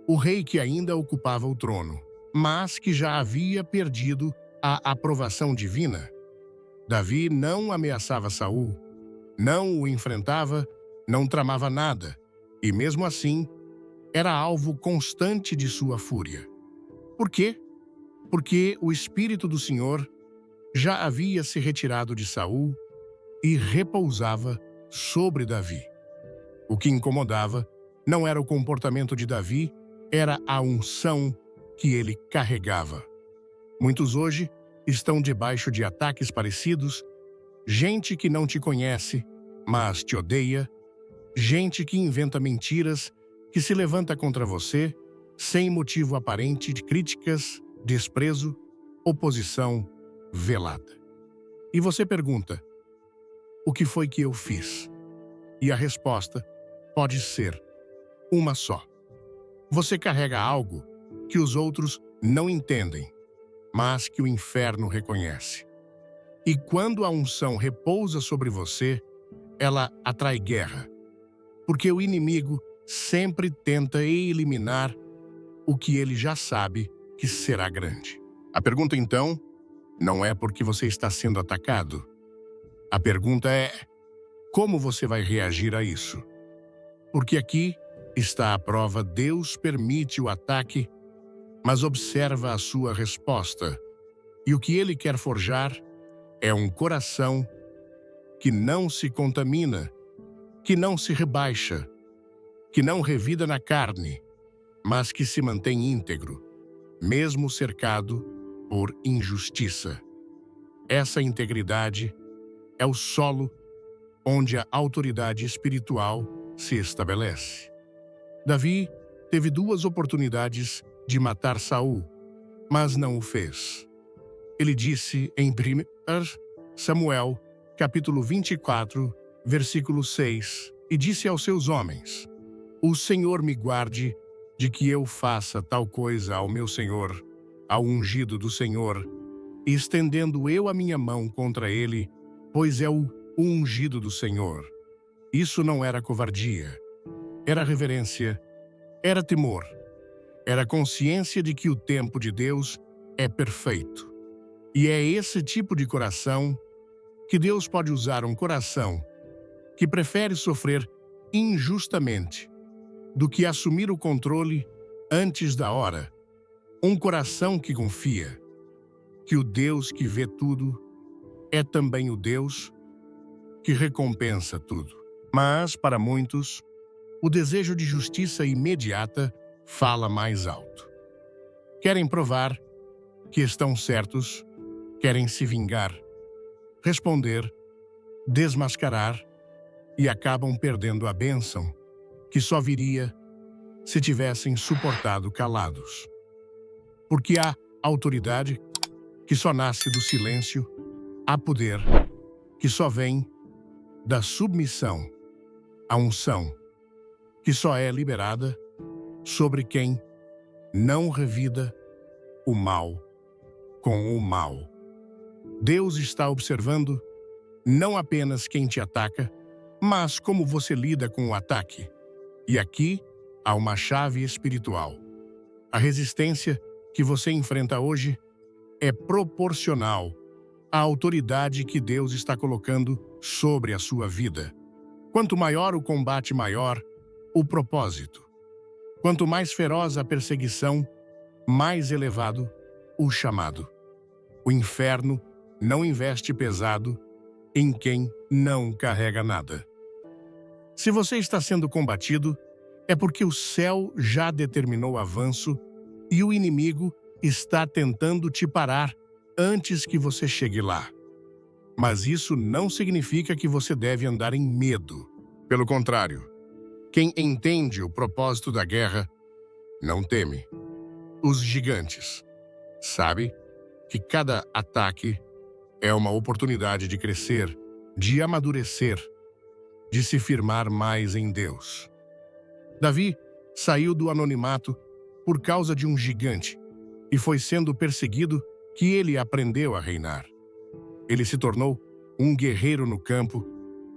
S1: o rei que ainda ocupava o trono, mas que já havia perdido a aprovação divina. Davi não ameaçava Saul, não o enfrentava, não tramava nada, e mesmo assim, era alvo constante de sua fúria. Por quê? Porque o Espírito do Senhor já havia se retirado de Saul e repousava sobre Davi. O que incomodava não era o comportamento de Davi, era a unção que ele carregava. Muitos hoje estão debaixo de ataques parecidos, gente que não te conhece, mas te odeia, gente que inventa mentiras, que se levanta contra você, sem motivo aparente de críticas, desprezo, oposição velada. E você pergunta, o que foi que eu fiz? E a resposta pode ser uma só. Você carrega algo que os outros não entendem, mas que o inferno reconhece. E quando a unção repousa sobre você, ela atrai guerra, porque o inimigo sempre tenta eliminar o que ele já sabe que será grande. A pergunta, então, não é porque você está sendo atacado. A pergunta é, como você vai reagir a isso? Porque aqui está a prova: Deus permite o ataque, mas observa a sua resposta. E o que ele quer forjar é um coração que não se contamina, que não se rebaixa, que não revida na carne, mas que se mantém íntegro, mesmo cercado por injustiça. Essa integridade é o solo onde a autoridade espiritual se estabelece. Davi teve 2 oportunidades de matar Saul, mas não o fez. Ele disse em 1 Samuel, capítulo 24, versículo 6, e disse aos seus homens: O Senhor me guarde de que eu faça tal coisa ao meu Senhor, ao ungido do Senhor, e estendendo eu a minha mão contra ele, pois é o ungido do Senhor. Isso não era covardia, era reverência, era temor, era consciência de que o tempo de Deus é perfeito. E é esse tipo de coração que Deus pode usar, um coração que prefere sofrer injustamente do que assumir o controle antes da hora. Um coração que confia que o Deus que vê tudo é também o Deus que recompensa tudo. Mas, para muitos, o desejo de justiça imediata fala mais alto. Querem provar que estão certos, querem se vingar, responder, desmascarar e acabam perdendo a bênção que só viria se tivessem suportado calados. Porque há autoridade que só nasce do silêncio, há poder que só vem da submissão, a unção que só é liberada sobre quem não revida o mal com o mal. Deus está observando não apenas quem te ataca, mas como você lida com o ataque. E aqui há uma chave espiritual. A resistência que você enfrenta hoje é proporcional à autoridade que Deus está colocando sobre a sua vida. Quanto maior o combate, maior o propósito. Quanto mais feroz a perseguição, mais elevado o chamado. O inferno não investe pesado em quem não carrega nada. Se você está sendo combatido, é porque o céu já determinou o avanço e o inimigo está tentando te parar antes que você chegue lá. Mas isso não significa que você deve andar em medo. Pelo contrário, quem entende o propósito da guerra não teme. Os gigantes sabe que cada ataque é uma oportunidade de crescer, de amadurecer, de se firmar mais em Deus. Davi saiu do anonimato por causa de um gigante e foi sendo perseguido que ele aprendeu a reinar. Ele se tornou um guerreiro no campo,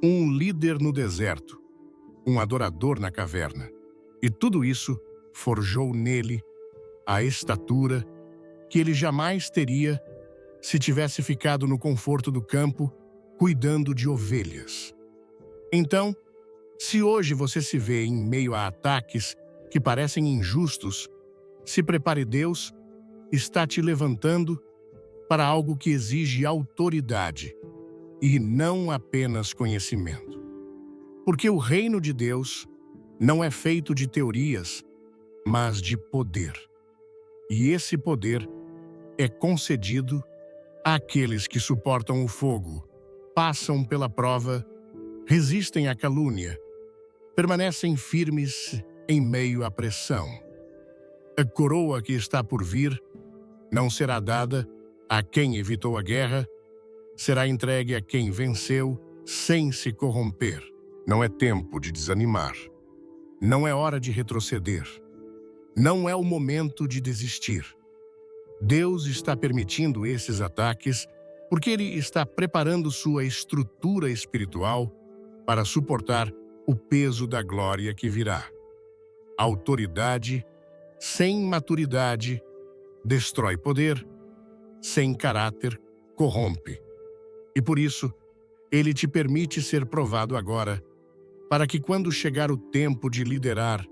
S1: um líder no deserto, um adorador na caverna. E tudo isso forjou nele a estatura que ele jamais teria se tivesse ficado no conforto do campo, cuidando de ovelhas. Então, se hoje você se vê em meio a ataques que parecem injustos, se prepare, Deus está te levantando para algo que exige autoridade e não apenas conhecimento. Porque o reino de Deus não é feito de teorias, mas de poder. E esse poder é concedido àqueles que suportam o fogo, passam pela prova, resistem à calúnia, permanecem firmes em meio à pressão. A coroa que está por vir não será dada a quem evitou a guerra, será entregue a quem venceu sem se corromper. Não é tempo de desanimar. Não é hora de retroceder. Não é o momento de desistir. Deus está permitindo esses ataques porque Ele está preparando sua estrutura espiritual para suportar o peso da glória que virá. Autoridade sem maturidade destrói poder, sem caráter corrompe. E por isso, Ele te permite ser provado agora, para que quando chegar o tempo de liderar,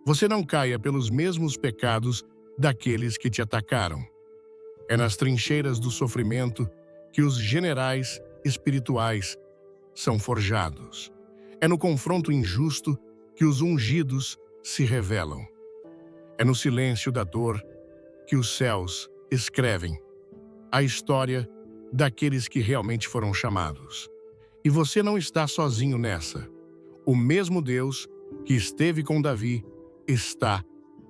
S1: você não caia pelos mesmos pecados daqueles que te atacaram. É nas trincheiras do sofrimento que os generais espirituais são forjados. É no confronto injusto que os ungidos se revelam. É no silêncio da dor que os céus escrevem a história daqueles que realmente foram chamados. E você não está sozinho nessa. O mesmo Deus que esteve com Davi está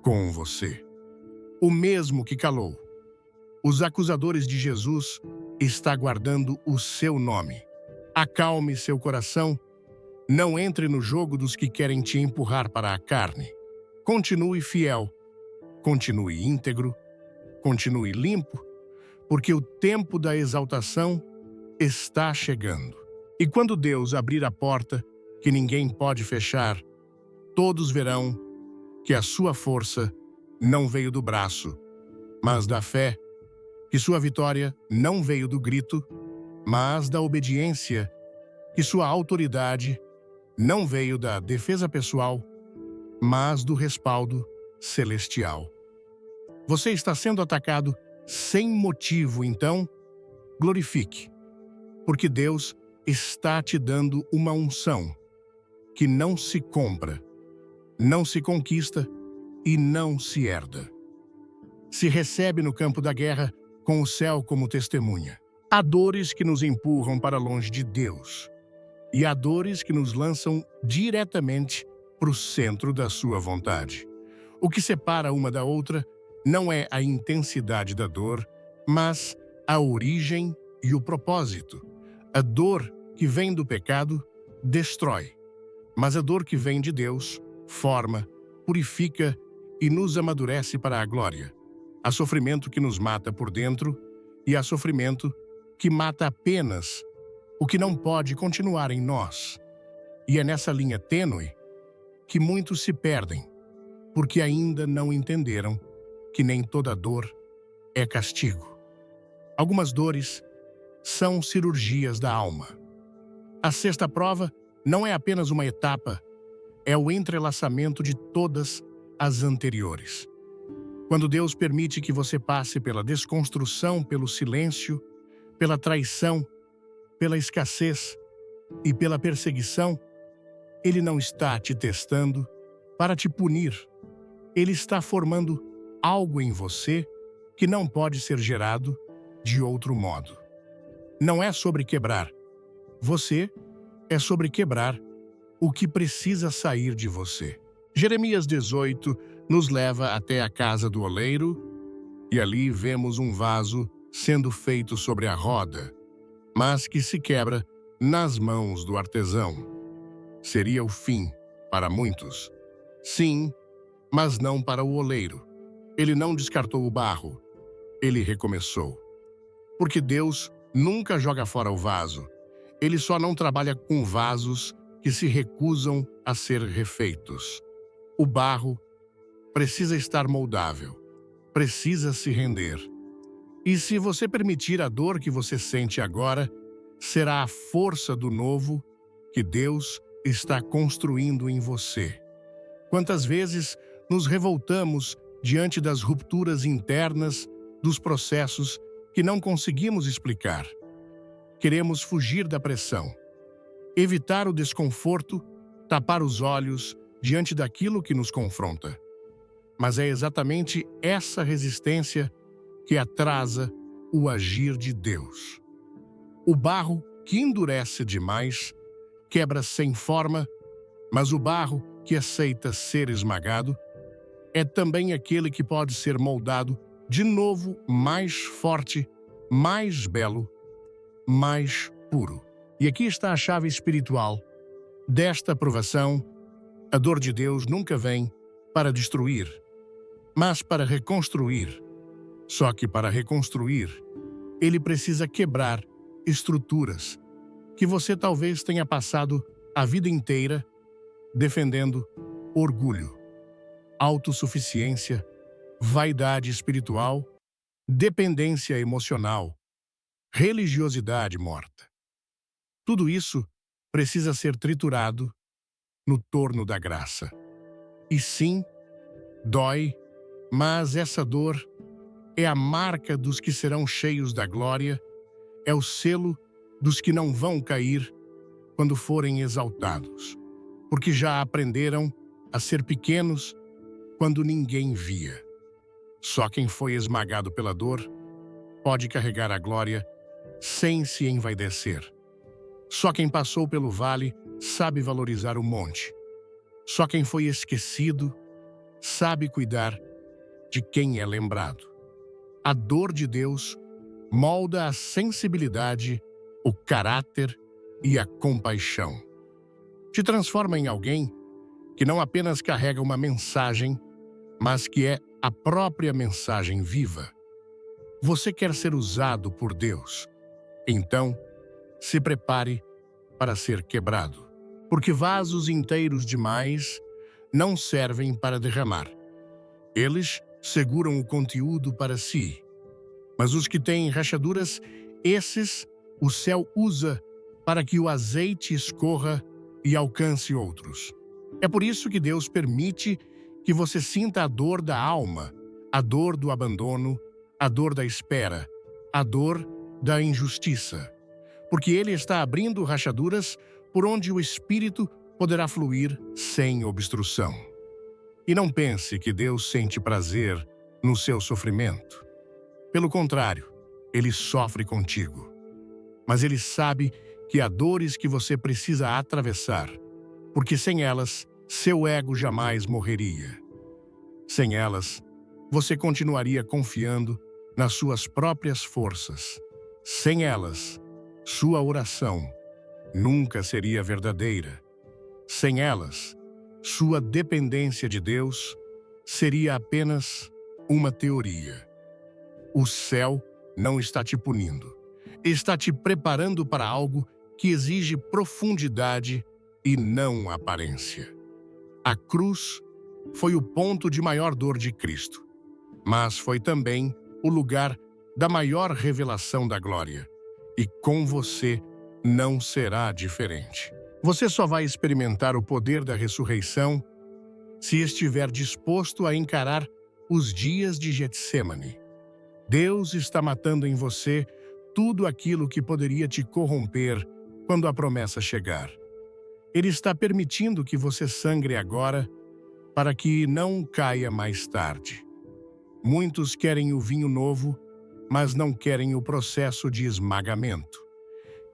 S1: com você. O mesmo que calou os acusadores de Jesus está guardando o seu nome. Acalme seu coração. Não entre no jogo dos que querem te empurrar para a carne. Continue fiel. Continue íntegro. Continue limpo, porque o tempo da exaltação está chegando. E quando Deus abrir a porta que ninguém pode fechar, todos verão que a sua força não veio do braço, mas da fé, que sua vitória não veio do grito, mas da obediência, que sua autoridade não veio da defesa pessoal, mas do respaldo celestial. Você está sendo atacado sem motivo, então glorifique. Porque Deus está te dando uma unção que não se compra, não se conquista e não se herda. Se recebe no campo da guerra com o céu como testemunha. Há dores que nos empurram para longe de Deus e há dores que nos lançam diretamente para o centro da sua vontade. O que separa uma da outra não é a intensidade da dor, mas a origem e o propósito. A dor que vem do pecado destrói, mas a dor que vem de Deus forma, purifica e nos amadurece para a glória. Há sofrimento que nos mata por dentro e há sofrimento que mata apenas o que não pode continuar em nós. E é nessa linha tênue que muitos se perdem, porque ainda não entenderam que nem toda dor é castigo. Algumas dores são cirurgias da alma. A sexta prova não é apenas uma etapa, é o entrelaçamento de todas as anteriores. Quando Deus permite que você passe pela desconstrução, pelo silêncio, pela traição, pela escassez e pela perseguição, Ele não está te testando para te punir. Ele está formando algo em você que não pode ser gerado de outro modo. Não é sobre quebrar. Você é sobre quebrar o que precisa sair de você. Jeremias 18 nos leva até a casa do oleiro e ali vemos um vaso sendo feito sobre a roda, mas que se quebra nas mãos do artesão. Seria o fim para muitos. Sim, mas não para o oleiro. Ele não descartou o barro, ele recomeçou. Porque Deus nunca joga fora o vaso. Ele só não trabalha com vasos que se recusam a ser refeitos. O barro precisa estar moldável, precisa se render. E se você permitir a dor que você sente agora, será a força do novo que Deus está construindo em você. Quantas vezes nos revoltamos diante das rupturas internas, dos processos que não conseguimos explicar. Queremos fugir da pressão, evitar o desconforto, tapar os olhos diante daquilo que nos confronta. Mas é exatamente essa resistência que atrasa o agir de Deus. O barro que endurece demais quebra sem forma, mas o barro que aceita ser esmagado é também aquele que pode ser moldado de novo mais forte, mais belo, mais puro. E aqui está a chave espiritual desta provação. A dor de Deus nunca vem para destruir, mas para reconstruir. Só que para reconstruir, Ele precisa quebrar estruturas que você talvez tenha passado a vida inteira defendendo orgulho, autossuficiência, vaidade espiritual, dependência emocional, religiosidade morta. Tudo isso precisa ser triturado no torno da graça. E sim, dói, mas essa dor é a marca dos que serão cheios da glória, é o selo dos que não vão cair quando forem exaltados, porque já aprenderam a ser pequenos quando ninguém via. Só quem foi esmagado pela dor pode carregar a glória sem se envaidecer. Só quem passou pelo vale sabe valorizar o monte. Só quem foi esquecido sabe cuidar de quem é lembrado. A dor de Deus molda a sensibilidade, o caráter e a compaixão. Te transforma em alguém que não apenas carrega uma mensagem, mas que é a própria mensagem viva. Você quer ser usado por Deus? Então, se prepare para ser quebrado, porque vasos inteiros demais não servem para derramar. Eles seguram o conteúdo para si, mas os que têm rachaduras, esses o céu usa para que o azeite escorra e alcance outros. É por isso que Deus permite que você sinta a dor da alma, a dor do abandono, a dor da espera, a dor da injustiça. porque ele está abrindo rachaduras por onde o Espírito poderá fluir sem obstrução. E não pense que Deus sente prazer no seu sofrimento. Pelo contrário, ele sofre contigo. Mas ele sabe que há dores que você precisa atravessar, porque sem elas, seu ego jamais morreria. Sem elas, você continuaria confiando nas suas próprias forças. Sem elas, sua oração nunca seria verdadeira. Sem elas, sua dependência de Deus seria apenas uma teoria. O céu não está te punindo. Está te preparando para algo que exige profundidade e não aparência. A cruz foi o ponto de maior dor de Cristo, mas foi também o lugar da maior revelação da glória. E com você não será diferente. Você só vai experimentar o poder da ressurreição se estiver disposto a encarar os dias de Getsêmani. Deus está matando em você tudo aquilo que poderia te corromper quando a promessa chegar. Ele está permitindo que você sangre agora para que não caia mais tarde. Muitos querem o vinho novo, mas não querem o processo de esmagamento.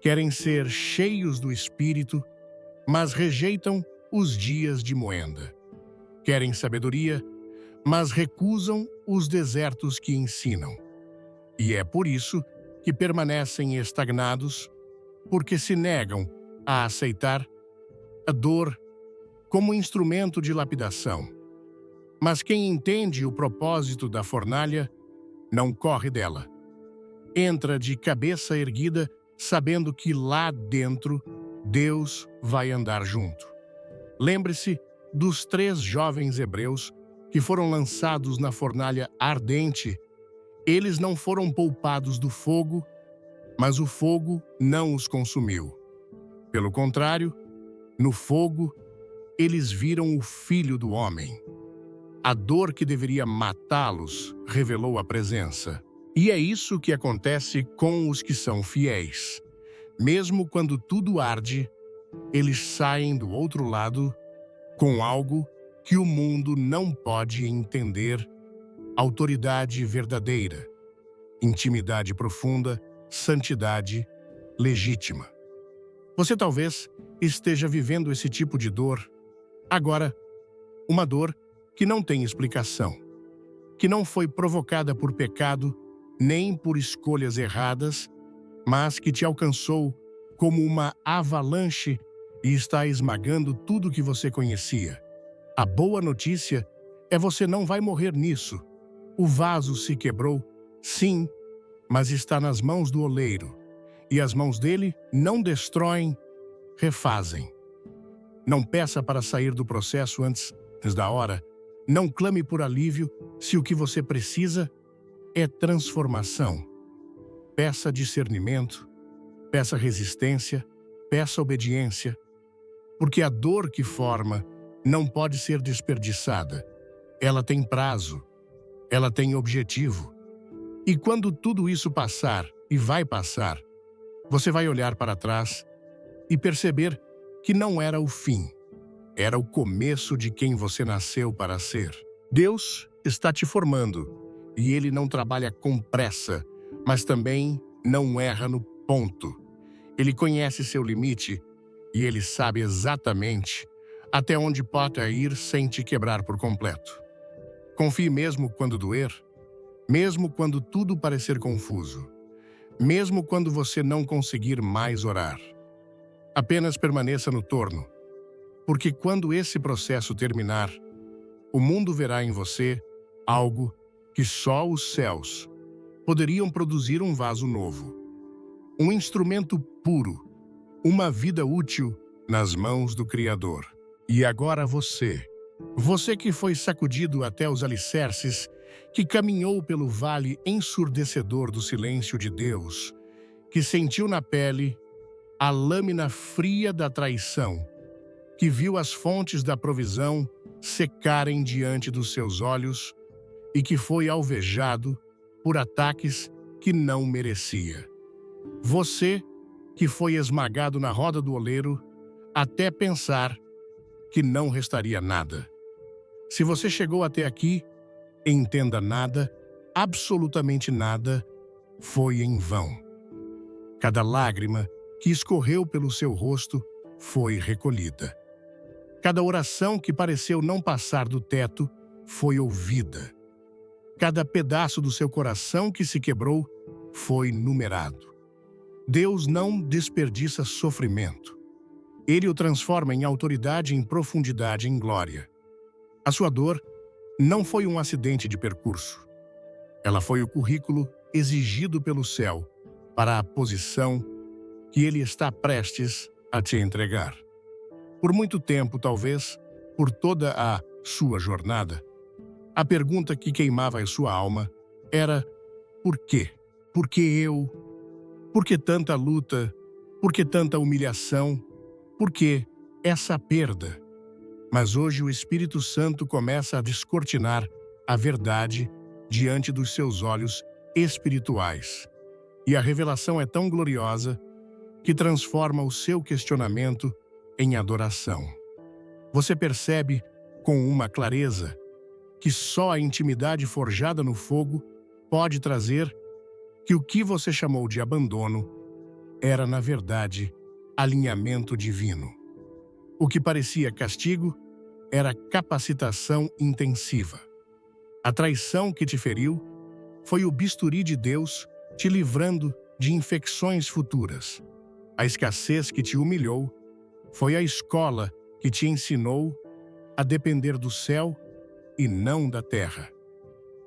S1: Querem ser cheios do Espírito, mas rejeitam os dias de moenda. Querem sabedoria, mas recusam os desertos que ensinam. E é por isso que permanecem estagnados, porque se negam a aceitar a dor como instrumento de lapidação. Mas quem entende o propósito da fornalha não corre dela. Entra de cabeça erguida, sabendo que lá dentro Deus vai andar junto. Lembre-se dos 3 jovens hebreus que foram lançados na fornalha ardente. Eles não foram poupados do fogo, mas o fogo não os consumiu. Pelo contrário, no fogo, eles viram o Filho do Homem. A dor que deveria matá-los revelou a presença. E é isso que acontece com os que são fiéis. Mesmo quando tudo arde, eles saem do outro lado com algo que o mundo não pode entender: autoridade verdadeira, intimidade profunda, santidade legítima. Você talvez esteja vivendo esse tipo de dor agora, uma dor que não tem explicação, que não foi provocada por pecado nem por escolhas erradas, mas que te alcançou como uma avalanche e está esmagando tudo que você conhecia. A boa notícia é: você não vai morrer nisso. O vaso se quebrou, sim, mas está nas mãos do oleiro, e as mãos dele não destroem, refazem. Não peça para sair do processo antes da hora. Não clame por alívio se o que você precisa é transformação. Peça discernimento, peça resistência, peça obediência, porque a dor que forma não pode ser desperdiçada. Ela tem prazo, ela tem objetivo. E quando tudo isso passar, e vai passar, você vai olhar para trás e perceber que não era o fim, era o começo de quem você nasceu para ser. Deus está te formando, e Ele não trabalha com pressa, mas também não erra no ponto. Ele conhece seu limite e Ele sabe exatamente até onde pode ir sem te quebrar por completo. Confie mesmo quando doer, mesmo quando tudo parecer confuso, mesmo quando você não conseguir mais orar. Apenas permaneça no torno, porque quando esse processo terminar, o mundo verá em você algo que só os céus poderiam produzir: um vaso novo, um instrumento puro, uma vida útil nas mãos do Criador. E agora você que foi sacudido até os alicerces, que caminhou pelo vale ensurdecedor do silêncio de Deus, que sentiu na pele a lâmina fria da traição, que viu as fontes da provisão secarem diante dos seus olhos e que foi alvejado por ataques que não merecia. Você que foi esmagado na roda do oleiro até pensar que não restaria nada. Se você chegou até aqui, entenda nada, absolutamente nada, foi em vão. Cada lágrima que escorreu pelo seu rosto foi recolhida. Cada oração que pareceu não passar do teto foi ouvida. Cada pedaço do seu coração que se quebrou foi numerado. Deus não desperdiça sofrimento. Ele o transforma em autoridade, em profundidade, em glória. A sua dor não foi um acidente de percurso. Ela foi o currículo exigido pelo céu para a posição que ele está prestes a te entregar. Por muito tempo, talvez, por toda a sua jornada, a pergunta que queimava a sua alma era: por quê? Por que eu? Por que tanta luta? Por que tanta humilhação? Por que essa perda? Mas hoje o Espírito Santo começa a descortinar a verdade diante dos seus olhos espirituais. E a revelação é tão gloriosa que transforma o seu questionamento em adoração. Você percebe com uma clareza que só a intimidade forjada no fogo pode trazer que o que você chamou de abandono era, na verdade, alinhamento divino. O que parecia castigo era capacitação intensiva. A traição que te feriu foi o bisturi de Deus te livrando de infecções futuras. A escassez que te humilhou foi a escola que te ensinou a depender do céu e não da terra.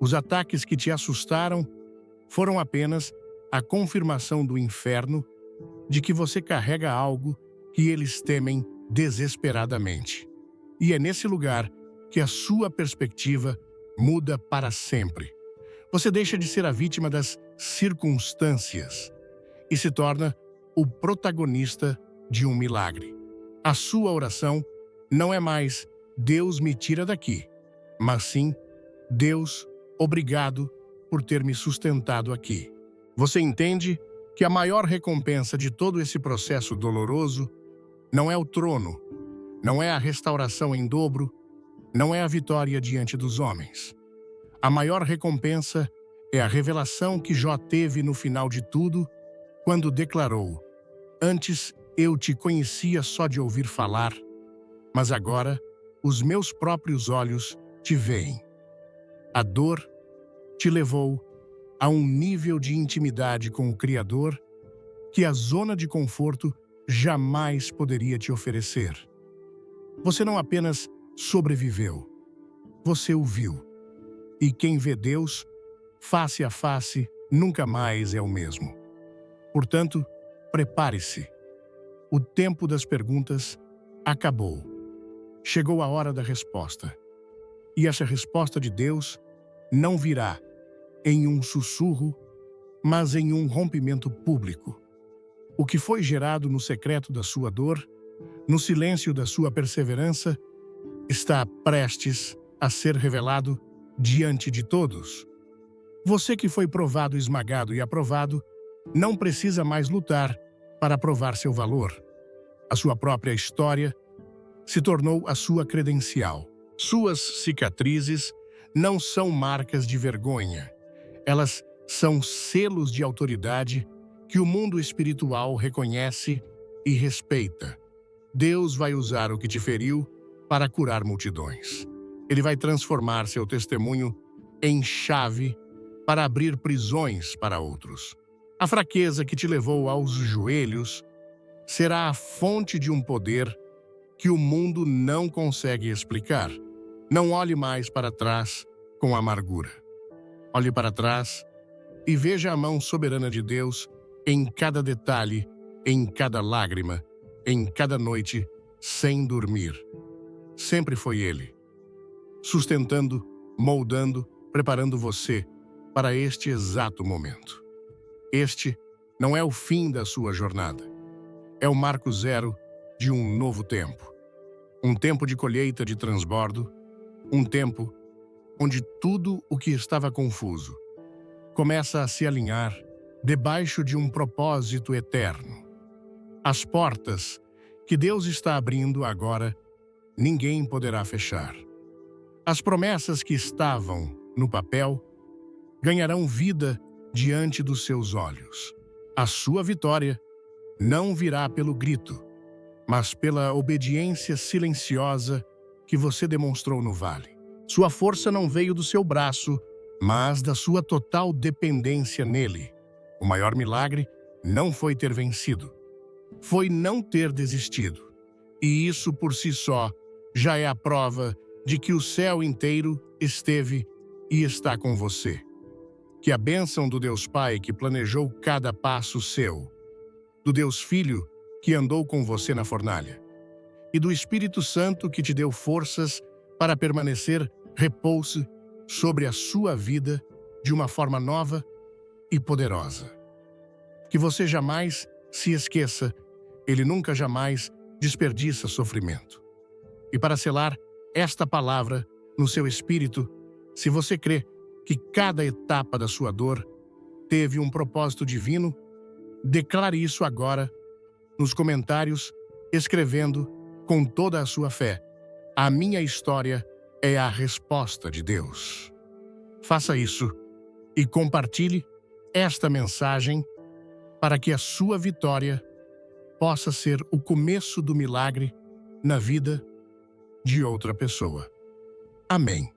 S1: Os ataques que te assustaram foram apenas a confirmação do inferno de que você carrega algo que eles temem desesperadamente. E é nesse lugar que a sua perspectiva muda para sempre. Você deixa de ser a vítima das circunstâncias e se torna o protagonista de um milagre. A sua oração não é mais "Deus me tira daqui", mas sim "Deus, obrigado por ter me sustentado aqui". Você entende que a maior recompensa de todo esse processo doloroso não é o trono, não é a restauração em dobro, não é a vitória diante dos homens. A maior recompensa é a revelação que Jó teve no final de tudo, quando declarou: "Antes eu te conhecia só de ouvir falar, mas agora os meus próprios olhos te veem". A dor te levou a um nível de intimidade com o Criador que a zona de conforto jamais poderia te oferecer. Você não apenas sobreviveu, você o viu. E quem vê Deus, face a face, nunca mais é o mesmo. Portanto, prepare-se. O tempo das perguntas acabou. Chegou a hora da resposta. E essa resposta de Deus não virá em um sussurro, mas em um rompimento público. O que foi gerado no secreto da sua dor, no silêncio da sua perseverança, está prestes a ser revelado diante de todos. Você que foi provado, esmagado e aprovado, não precisa mais lutar para provar seu valor. A sua própria história se tornou a sua credencial. Suas cicatrizes não são marcas de vergonha. Elas são selos de autoridade que o mundo espiritual reconhece e respeita. Deus vai usar o que te feriu para curar multidões. Ele vai transformar seu testemunho em chave para abrir prisões para outros. A fraqueza que te levou aos joelhos será a fonte de um poder que o mundo não consegue explicar. Não olhe mais para trás com amargura. Olhe para trás e veja a mão soberana de Deus em cada detalhe, em cada lágrima, em cada noite, sem dormir. Sempre foi Ele, sustentando, moldando, preparando você para este exato momento. Este não é o fim da sua jornada. É o marco zero de um novo tempo. Um tempo de colheita, de transbordo. Um tempo onde tudo o que estava confuso começa a se alinhar debaixo de um propósito eterno. As portas que Deus está abrindo agora, ninguém poderá fechar. As promessas que estavam no papel ganharão vida diante dos seus olhos. A sua vitória não virá pelo grito, mas pela obediência silenciosa que você demonstrou no vale. Sua força não veio do seu braço, mas da sua total dependência nele. O maior milagre não foi ter vencido, foi não ter desistido. E isso por si só já é a prova de que o céu inteiro esteve e está com você. Que a bênção do Deus Pai que planejou cada passo seu, do Deus Filho que andou com você na fornalha, e do Espírito Santo que te deu forças para permanecer, repouse sobre a sua vida de uma forma nova e poderosa. Que você jamais se esqueça, ele nunca jamais desperdiça sofrimento. E para selar esta palavra no seu espírito, se você crê que cada etapa da sua dor teve um propósito divino, declare isso agora nos comentários, escrevendo com toda a sua fé: a minha história é a resposta de Deus. Faça isso e compartilhe esta mensagem para que a sua vitória possa ser o começo do milagre na vida de outra pessoa. Amém.